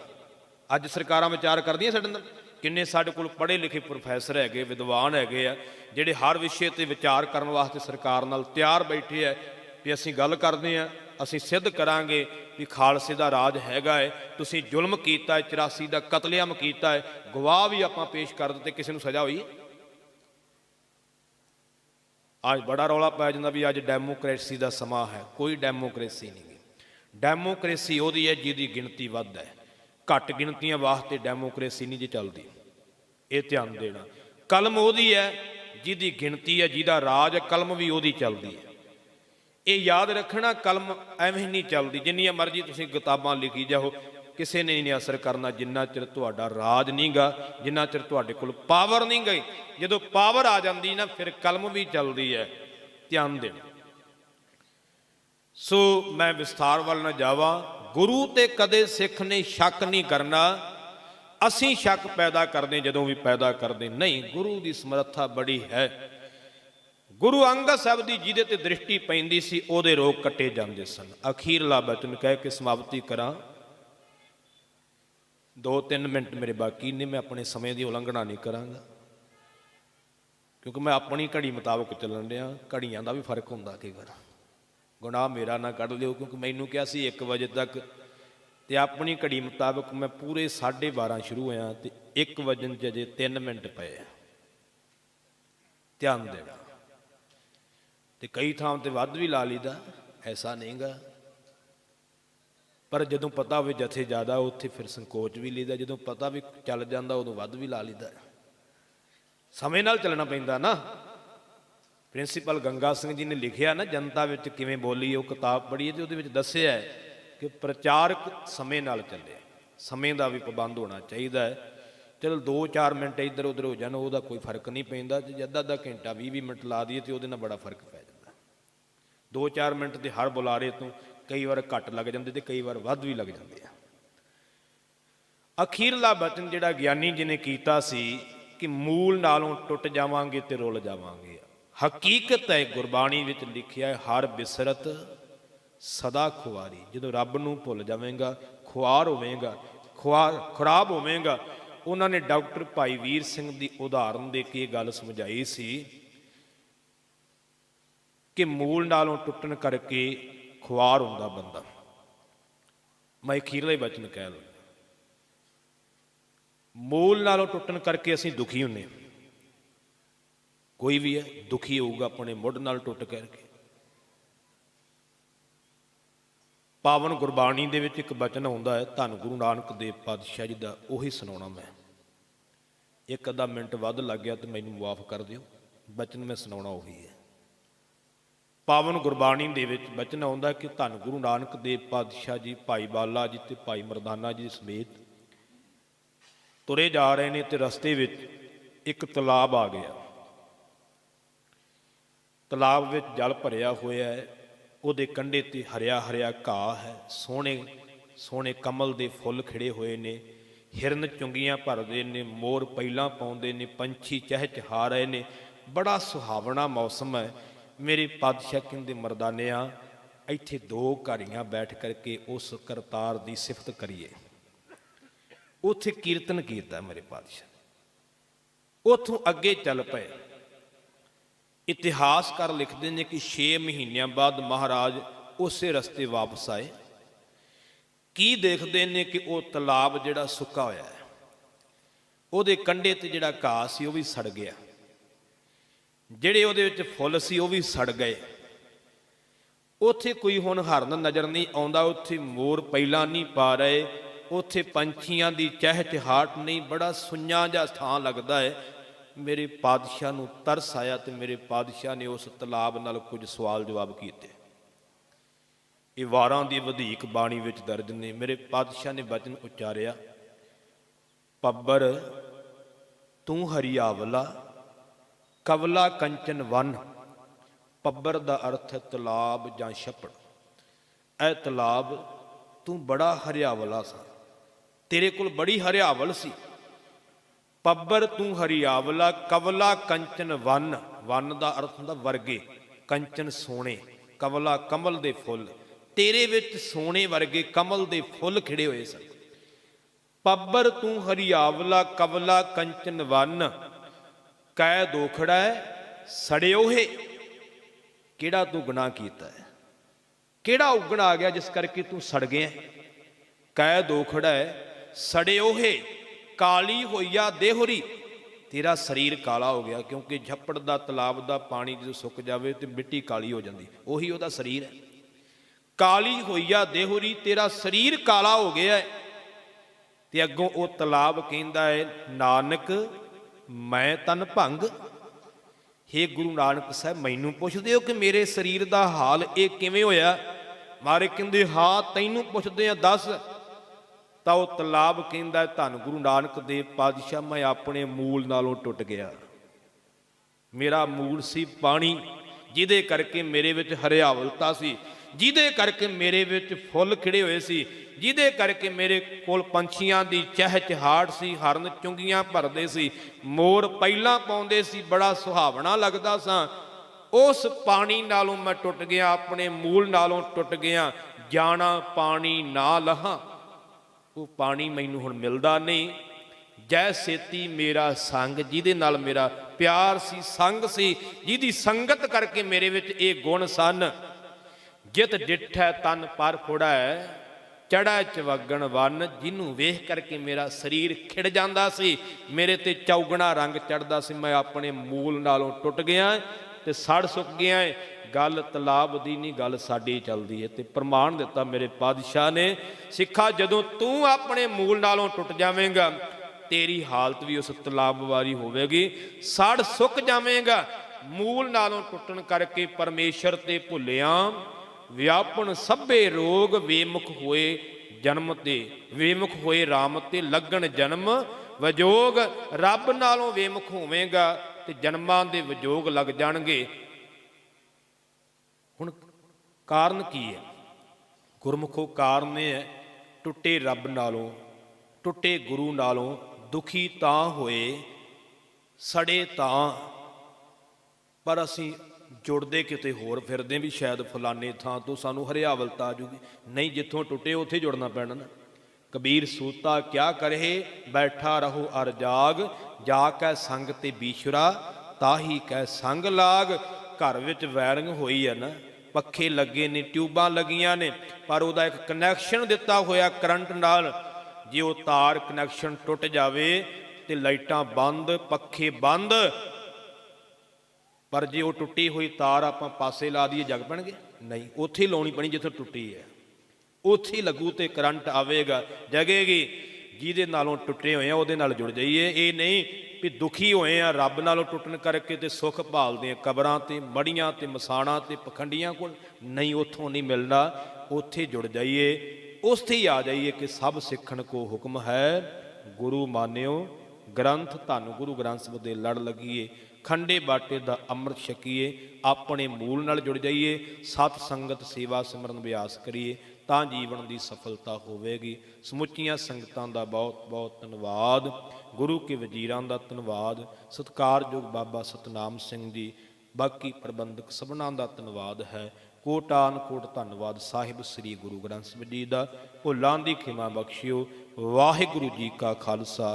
ਅੱਜ ਸਰਕਾਰਾਂ ਵਿਚਾਰ ਕਰਦੀਆਂ ਸਾਡੇ ਨਾਲ। ਕਿੰਨੇ ਸਾਡੇ ਕੋਲ ਪੜ੍ਹੇ ਲਿਖੇ ਪ੍ਰੋਫੈਸਰ ਹੈਗੇ, ਵਿਦਵਾਨ ਹੈਗੇ ਆ, ਜਿਹੜੇ ਹਰ ਵਿਸ਼ੇ ਤੇ ਵਿਚਾਰ ਕਰਨ ਵਾਸਤੇ ਸਰਕਾਰ ਨਾਲ ਤਿਆਰ ਬੈਠੇ ਆ ਵੀ ਅਸੀਂ ਗੱਲ ਕਰਦੇ ਹਾਂ, ਅਸੀਂ ਸਿੱਧ ਕਰਾਂਗੇ ਵੀ ਖਾਲਸੇ ਦਾ ਰਾਜ ਹੈਗਾ ਹੈ, ਤੁਸੀਂ ਜ਼ੁਲਮ ਕੀਤਾ ਹੈ, 84 ਦਾ ਕਤਲੇਆਮ ਕੀਤਾ ਹੈ, ਗਵਾਹ ਵੀ ਆਪਾਂ ਪੇਸ਼ ਕਰ ਦਿੱਤੇ, ਕਿਸੇ ਨੂੰ ਸਜ਼ਾ ਹੋਈ? ਅੱਜ ਬੜਾ ਰੌਲਾ ਪੈ ਜਾਂਦਾ ਵੀ ਅੱਜ ਡੈਮੋਕ੍ਰੇਸੀ ਦਾ ਸਮਾਂ ਹੈ। ਕੋਈ ਡੈਮੋਕ੍ਰੇਸੀ ਨਹੀਂ ਗੀ। ਡੈਮੋਕ੍ਰੇਸੀ ਉਹਦੀ ਹੈ ਜਿਹਦੀ ਗਿਣਤੀ ਵੱਧ ਹੈ। ਘੱਟ ਗਿਣਤੀਆਂ ਵਾਸਤੇ ਡੈਮੋਕ੍ਰੇਸੀ ਨਹੀਂ ਜੀ ਚੱਲਦੀ, ਇਹ ਧਿਆਨ ਦੇਣਾ। ਕਲਮ ਉਹਦੀ ਹੈ ਜਿਹਦੀ ਗਿਣਤੀ ਹੈ, ਜਿਹਦਾ ਰਾਜ ਹੈ, ਕਲਮ ਵੀ ਉਹਦੀ ਚੱਲਦੀ ਹੈ। ਇਹ ਯਾਦ ਰੱਖਣਾ, ਕਲਮ ਐਵੇਂ ਨਹੀਂ ਚੱਲਦੀ। ਜਿੰਨੀਆਂ ਮਰਜ਼ੀ ਤੁਸੀਂ ਕਿਤਾਬਾਂ ਲਿਖੀ ਜਾਓ, ਕਿਸੇ ਨੇ ਨਹੀਂ ਅਸਰ ਕਰਨਾ ਜਿੰਨਾ ਚਿਰ ਤੁਹਾਡਾ ਰਾਜ ਨਹੀਂ ਗਾ, ਜਿੰਨਾ ਚਿਰ ਤੁਹਾਡੇ ਕੋਲ ਪਾਵਰ ਨਹੀਂ ਗਈ। ਜਦੋਂ ਪਾਵਰ ਆ ਜਾਂਦੀ ਨਾ, ਫਿਰ ਕਲਮ ਵੀ ਚੱਲਦੀ ਹੈ। ਧਿਆਨ ਦੇਣਾ। ਸੋ ਮੈਂ ਵਿਸਥਾਰ ਵੱਲ ਨਾ ਜਾਵਾਂ। ਗੁਰੂ ਤੇ ਕਦੇ ਸਿੱਖ ਨੇ ਸ਼ੱਕ ਨਹੀਂ ਕਰਨਾ। ਅਸੀਂ ਸ਼ੱਕ ਪੈਦਾ ਕਰਦੇ ਜਦੋਂ ਵੀ ਪੈਦਾ ਕਰਦੇ ਨਹੀਂ। ਗੁਰੂ ਦੀ ਸਮਰੱਥਾ ਬੜੀ ਹੈ। ਗੁਰੂ ਅੰਗਦ ਸਾਹਿਬ ਦੀ ਜਿਹਦੇ ਤੇ ਦ੍ਰਿਸ਼ਟੀ ਪੈਂਦੀ ਸੀ, ਉਹਦੇ ਰੋਗ ਕੱਟੇ ਜਾਂਦੇ ਸਨ। ਅਖੀਰਲਾ ਬਚਨ ਕਹਿ ਕੇ ਸਮਾਪਤੀ ਕਰਾਂ। 2-3 ਮਿੰਟ ਮੇਰੇ ਬਾਕੀ ਨੇ, ਮੈਂ ਆਪਣੇ ਸਮੇਂ ਦੀ ਉਲੰਘਣਾ ਨਹੀਂ ਕਰਾਂਗਾ, ਕਿਉਂਕਿ ਮੈਂ ਆਪਣੀ ਘੜੀ ਮੁਤਾਬਕ ਚੱਲਣ ਰਿਹਾ। ਘੜੀਆਂ ਦਾ ਵੀ ਫਰਕ ਹੁੰਦਾ ਕਈ ਵਾਰ। ਗੁਨਾਹ ਮੇਰਾ ਨਾ ਕੱਢ ਲਿਓ, ਕਿਉਂਕਿ ਮੈਨੂੰ ਕਿਹਾ ਸੀ 1 ਵਜੇ ਤੱਕ, ਤੇ ਆਪਣੀ ਘੜੀ ਮੁਤਾਬਕ ਮੈਂ ਪੂਰੇ 12:30 ਸ਼ੁਰੂ ਹੋਇਆ ਤੇ 1 ਵਜਣ 'ਚ ਅਜੇ 3 ਮਿੰਟ ਪਏ ਆ। ਧਿਆਨ ਦੇਣਾ। ਤੇ ਕਈ ਥਾਂ ਤੇ ਵੱਧ ਵੀ ਲਾ ਲਈਦਾ, ਐਸਾ ਨਹੀਂ ਗਾ। ਪਰ ਜਦੋਂ ਪਤਾ ਹੋਵੇ ਜਥੇ ਜ਼ਿਆਦਾ, ਉੱਥੇ ਫਿਰ ਸੰਕੋਚ ਵੀ ਲਈਦਾ। ਜਦੋਂ ਪਤਾ ਵੀ ਚੱਲ ਜਾਂਦਾ, ਉਦੋਂ ਵੱਧ ਵੀ ਲਾ ਲਈਦਾ। ਸਮੇਂ ਨਾਲ ਚੱਲਣਾ ਪੈਂਦਾ ਨਾ। ਪ੍ਰਿੰਸੀਪਲ ਗੰਗਾ ਸਿੰਘ ਜੀ ਨੇ ਲਿਖਿਆ ਨਾ ਜਨਤਾ ਵਿੱਚ ਕਿਵੇਂ ਬੋਲੀ, ਉਹ ਕਿਤਾਬ ਪੜ੍ਹੀ ਤੇ ਉਹਦੇ ਵਿੱਚ ਦੱਸਿਆ ਕਿ ਪ੍ਰਚਾਰਕ ਸਮੇਂ ਨਾਲ ਚੱਲਿਆ। ਸਮੇਂ ਦਾ ਵੀ ਪਾਬੰਦ ਹੋਣਾ ਚਾਹੀਦਾ ਹੈ। ਚਲੋ 2-4 ਮਿੰਟ ਇੱਧਰ ਉੱਧਰ ਹੋ ਜਾਣ, ਉਹਦਾ ਕੋਈ ਫਰਕ ਨਹੀਂ ਪੈਂਦਾ। ਜੇ ਅੱਧਾ ਘੰਟਾ 20-20 ਮਿੰਟ ਲਾ ਦਈਏ ਤੇ ਉਹਦੇ ਨਾਲ ਬੜਾ ਫਰਕ ਪੈ ਜਾਂਦਾ। 2-4 ਮਿੰਟ ਦੇ ਹਰ ਬੁਲਾਰੇ ਤੋਂ ਕਈ ਵਾਰ ਘੱਟ ਲੱਗ ਜਾਂਦੇ ਤੇ ਕਈ ਵਾਰ ਵੱਧ ਵੀ ਲੱਗ ਜਾਂਦੇ ਆ। ਅਖੀਰਲਾ ਬਚਨ ਜਿਹੜਾ ਗਿਆਨੀ ਜੀ ਨੇ ਕੀਤਾ ਸੀ ਕਿ ਮੂਲ ਨਾਲੋਂ ਟੁੱਟ ਜਾਵਾਂਗੇ ਤੇ ਰੁੱਲ ਜਾਵਾਂਗੇ। ਹਕੀਕਤ ਹੈ, ਗੁਰਬਾਣੀ ਵਿੱਚ ਲਿਖਿਆ ਹੈ, ਹਰ ਬਿਸਰਤ ਸਦਾ ਖੁਆਰੀ। ਜਦੋਂ ਰੱਬ ਨੂੰ ਭੁੱਲ ਜਾਵੇਂਗਾ, ਖੁਆਰ ਹੋਵੇਂਗਾ, ਖਰਾਬ ਹੋਵੇਂਗਾ। ਉਹਨਾਂ ਨੇ ਡਾਕਟਰ ਭਾਈ ਵੀਰ ਸਿੰਘ ਦੀ ਉਦਾਹਰਨ ਦੇ ਕੇ ਇਹ ਗੱਲ ਸਮਝਾਈ ਸੀ ਕਿ ਮੂਲ ਨਾਲੋਂ ਟੁੱਟਣ ਕਰਕੇ ਖੁਆਰ ਹੁੰਦਾ ਬੰਦਾ। ਮੈਂ ਅਖੀਰਲੇ ਬਚਨ ਕਹਿ ਲਵਾਂ, ਮੂਲ ਨਾਲੋਂ ਟੁੱਟਣ ਕਰਕੇ ਅਸੀਂ ਦੁਖੀ ਹੁੰਦੇ ਹਾਂ। ਕੋਈ ਵੀ ਹੈ ਦੁਖੀ ਹੋਊਗਾ ਆਪਣੇ ਮੁੱਢ ਨਾਲ ਟੁੱਟ ਕਰਕੇ। ਪਾਵਨ ਗੁਰਬਾਣੀ ਦੇ ਵਿੱਚ ਇੱਕ ਬਚਨ ਆਉਂਦਾ ਹੈ, ਧੰਨ ਗੁਰੂ ਨਾਨਕ ਦੇਵ ਪਾਤਸ਼ਾਹ ਜੀ ਦਾ, ਉਹੀ ਸੁਣਾਉਣਾ ਮੈਂ। 1-ਅੱਧਾ ਮਿੰਟ ਵੱਧ ਲੱਗ ਗਿਆ ਤੇ ਮੈਨੂੰ ਮੁਆਫ ਕਰ ਦਿਓ। ਬਚਨ ਮੈਂ ਸੁਣਾਉਣਾ ਉਹੀ ਹੈ। ਪਾਵਨ ਗੁਰਬਾਣੀ ਦੇ ਵਿੱਚ ਬਚਨ ਆਉਂਦਾ ਕਿ ਧੰਨ ਗੁਰੂ ਨਾਨਕ ਦੇਵ ਪਾਤਸ਼ਾਹ ਜੀ ਭਾਈ ਬਾਲਾ ਜੀ ਤੇ ਭਾਈ ਮਰਦਾਨਾ ਜੀ ਸਮੇਤ ਤੁਰੇ ਜਾ ਰਹੇ ਨੇ ਤੇ ਰਸਤੇ ਵਿੱਚ ਇੱਕ ਤਲਾਬ ਆ ਗਿਆ। ਤਲਾਬ ਵਿੱਚ ਜਲ ਭਰਿਆ ਹੋਇਆ ਹੈ। ਉਹਦੇ ਕੰਢੇ ਤੇ ਹਰਿਆ ਹਰਿਆ ਘਾਹ ਹੈ। ਸੋਹਣੇ ਸੋਹਣੇ ਕਮਲ ਦੇ ਫੁੱਲ ਖਿੜੇ ਹੋਏ ਨੇ। ਹਿਰਨ ਚੁੰਗੀਆਂ ਭਰਦੇ ਨੇ, ਮੋਰ ਪੈਲਾਂ ਪਾਉਂਦੇ ਨੇ, ਪੰਛੀ ਚਹਿਚਹਾ ਰਹੇ ਨੇ। ਬੜਾ ਸੁਹਾਵਣਾ ਮੌਸਮ ਹੈ। ਮੇਰੇ ਪਾਤਸ਼ਾਹ ਕਹਿੰਦੇ, ਮਰਦਾਨਿਆਂ, ਇੱਥੇ 2 ਘੜੀਆਂ ਬੈਠ ਕਰਕੇ ਉਸ ਕਰਤਾਰ ਦੀ ਸਿਫਤ ਕਰੀਏ। ਉੱਥੇ ਕੀਰਤਨ ਕੀਤਾ ਮੇਰੇ ਪਾਤਸ਼ਾਹ। ਉੱਥੋਂ ਅੱਗੇ ਚੱਲ ਪਏ। ਇਤਿਹਾਸਕਾਰ ਲਿਖਦੇ ਨੇ ਕਿ 6 ਮਹੀਨਿਆਂ ਬਾਅਦ ਮਹਾਰਾਜ ਉਸੇ ਰਸਤੇ ਵਾਪਸ ਆਏ। ਕੀ ਦੇਖਦੇ ਨੇ ਕਿ ਉਹ ਤਲਾਬ ਜਿਹੜਾ ਸੁੱਕਾ ਹੋਇਆ ਹੈ, ਉਹਦੇ ਕੰਢੇ ਤੇ ਜਿਹੜਾ ਘਾਹ ਸੀ ਉਹ ਵੀ ਸੜ ਗਿਆ, ਜਿਹੜੇ ਉਹਦੇ ਵਿੱਚ ਫੁੱਲ ਸੀ ਉਹ ਵੀ ਸੜ ਗਏ। ਉੱਥੇ ਕੋਈ ਹੁਣ ਹਰਨ ਨਜ਼ਰ ਨਹੀਂ ਆਉਂਦਾ, ਉੱਥੇ ਮੋਰ ਪਹਿਲਾਂ ਨਹੀਂ ਪਾ ਰਹੇ, ਉੱਥੇ ਪੰਛੀਆਂ ਦੀ ਚਹਿਚਹਾਟ ਨਹੀਂ। ਬੜਾ ਸੁੰਨਾ ਜਿਹਾ ਥਾਂ ਲੱਗਦਾ ਹੈ। ਮੇਰੇ ਪਾਤਸ਼ਾਹ ਨੂੰ ਤਰਸ ਆਇਆ ਤੇ ਮੇਰੇ ਪਾਤਸ਼ਾਹ ਨੇ ਉਸ ਤਲਾਬ ਨਾਲ ਕੁਝ ਸਵਾਲ ਜਵਾਬ ਕੀਤੇ। ਇਹ ਵਾਰਾਂ ਦੀ ਵਧੀਕ ਬਾਣੀ ਵਿੱਚ ਦਰਜ ਨੇ। ਮੇਰੇ ਪਾਤਸ਼ਾਹ ਨੇ ਬਚਨ ਉਚਾਰਿਆ, ਪੱਬਰ ਤੂੰ ਹਰੀਆਵਲਾ, ਕਵਲਾ ਕੰਚਨ ਵਨ। ਪੱਬਰ ਦਾ ਅਰਥ ਹੈ ਤਲਾਬ ਜਾਂ ਛੱਪੜ। ਇਹ ਤਲਾਬ ਤੂੰ ਬੜਾ ਹਰਿਆਵਲਾ ਸਾਂ, ਤੇਰੇ ਕੋਲ ਬੜੀ ਹਰਿਆਵਲ ਸੀ। ਪੱਬਰ ਤੂੰ ਹਰੀਆਵਲਾ, ਕਵਲਾ ਕੰਚਨ ਵਨ। ਵਨ ਦਾ ਅਰਥ ਹੁੰਦਾ ਵਰਗੇ, ਕੰਚਨ ਸੋਹਣੇ, ਕਵਲਾ ਕਮਲ ਦੇ ਫੁੱਲ। ਤੇਰੇ ਵਿੱਚ ਸੋਹਣੇ ਵਰਗੇ ਕਮਲ ਦੇ ਫੁੱਲ ਖਿੜੇ ਹੋਏ ਸਨ। ਪੱਬਰ ਤੂੰ ਹਰੀਆਵਲਾ, ਕਵਲਾ ਕੰਚਨ ਵਨ। ਕੈ ਦੋਖੜਾ ਸੜਿਓਹੇ। ਕਿਹੜਾ ਤੂੰ ਗੁਨਾਹ ਕੀਤਾ ਹੈ, ਕਿਹੜਾ ਉਗਣ ਆ ਗਿਆ ਜਿਸ ਕਰਕੇ ਤੂੰ ਸੜ ਗਿਆ। ਕੈ ਦੋਖੜਾ ਸੜਿਓਹੇ, ਕਾਲੀ ਹੋਈਆ ਦੇਹੁਰੀ। तेरा शरीर काला हो गया, क्योंकि झप्पड़ का तलाब का पानी जो सुक जाए तो मिट्टी काली हो जाती, उही उहदा शरीर है। काली होईया देहुरी, तेरा शरीर काला हो गया है। ते अगों वो तलाब कहता है, नानक मैं तन भंग। हे गुरु नानक साहब, मैनू पुछदे हो कि मेरे शरीर का हाल ये किवें होया? मारे कहते हाँ तैनू पुछदे आ, दस। तो वह तलाब कहता, धन गुरु नानक देव पातशाह, मैं अपने मूल नालों टुट गया। मेरा मूल सी पानी, जिहदे करके मेरे विच हरियावलता सी, जिहदे करके मेरे विच फुੱਲ खिड़े हुए सी, जिहदे करके मेरे कोल पंछियां दी चहचहाट सी, हरन चुंगियां भरदे सी, मोर पैलां पाउंदे सी, बड़ा सुहावना लगदा सा। उस पानी नालों मैं टुट गया, अपने मूल नालों टुट गया। जाना पानी ना लहा, वो पानी मैनू हुण मिलदा नहीं। जै सेती मेरा संग, जिहदे नाल मेरा प्यार सी, संग सी, जिहदी संगत करके मेरे विच ये गुण सन। जित डिठै तन पर फुड़ै, चढ़ै चवगण वन। जिन्हों वेख करके मेरा शरीर खिड़ जाता सी, मेरे ते चौगना रंग चढ़दा सी। मैं अपने मूल नालों टुट गया ते सड़ सुक गया है। गल तलाब दी नहीं, गल साडी चलदी है। ते प्रमाण दिता मेरे पातशाह ने, सिखा जदों तू अपने मूल नालों टुट जावेगा, तेरी हालत भी उस तलाब वाली होवेगी, सड़ सुक जावेगा। मूल नालों टुटन करके परमेश्वर ते भुलिया, व्यापन सभे रोग। वेमुख होए जन्म ते, वेमुख होए राम ते, लगन जन्म वजोग। रब नालों वेमुख होवेगा ते जन्मां दे वजोग लग जाणगे। हुण कारण की है? गुरमुखो कारण यह है, टुटे रब नालों, टुटे गुरु नालों दुखी तां होए, सड़े तां। पर असीं जुड़दे किते होर फिरदे भी, शायद फलाने थां तो सानू हरियावलता आ जूगी। नहीं, जिथों टुटे उत्थे जुड़ना पैना ना। कबीर सूता क्या करे, बैठा रहो अर जाग। जाकै संग ते बीछरा, ताही कै संग लाग। घर विच वायरिंग होई है ना, पखे लगे ने, ट्यूबां लगियां ने, पर उहदा एक कनैक्शन दिता होया करंट नाल। जे वो तार कनैक्शन टुट जावे ते लाइटां बंद, पखे बंद। पर जे वो टुटी हुई तार आपां पासे ला दईए, जग पैणगे? नहीं, उत्थे लाउणी पैणी जिथे टुटी है, उत्थे लगू तो करंट आवेगा, जगेगी। जिहदे नालों टुटे होए उहदे नाल जुड़ जाइए। ये नहीं भी दुखी होए आ रब नालों टुटन करके ते सुख भालदे आ कबरां ते, मड़ियां ते, मसाणां ते, पखंडियां कोल। नहीं, उत्थों नहीं मिलना। उत्थे जुड़ जाइए, उसते ही आ जाइए कि सब सिखण को हुक्म है, गुरु मानियो ग्रंथ। धन गुरु ग्रंथ साहिब दे लड़ लगिए, खंडे बाटे दा अमृत छकीए, अपने मूल नाल जुड़ जाइए, सत संगत सेवा सिमरन अभ्यास करिए, तां जीवन की सफलता होवेगी। समुचियां संगतां दा बहुत बहुत धन्नवाद। गुरु के वजीरां दा धन्नवाद। सत्कारयोग बाबा सतनाम सिंह जी, बाकी प्रबंधक सबनां दा धन्नवाद है। कोटान कोट धन्नवाद साहिब श्री गुरु ग्रंथ साहिब जी दा। भुलां दी खिमा बख्शियो। वाहिगुरु जी का खालसा,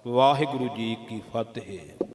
वाहिगुरु जी की फतेह।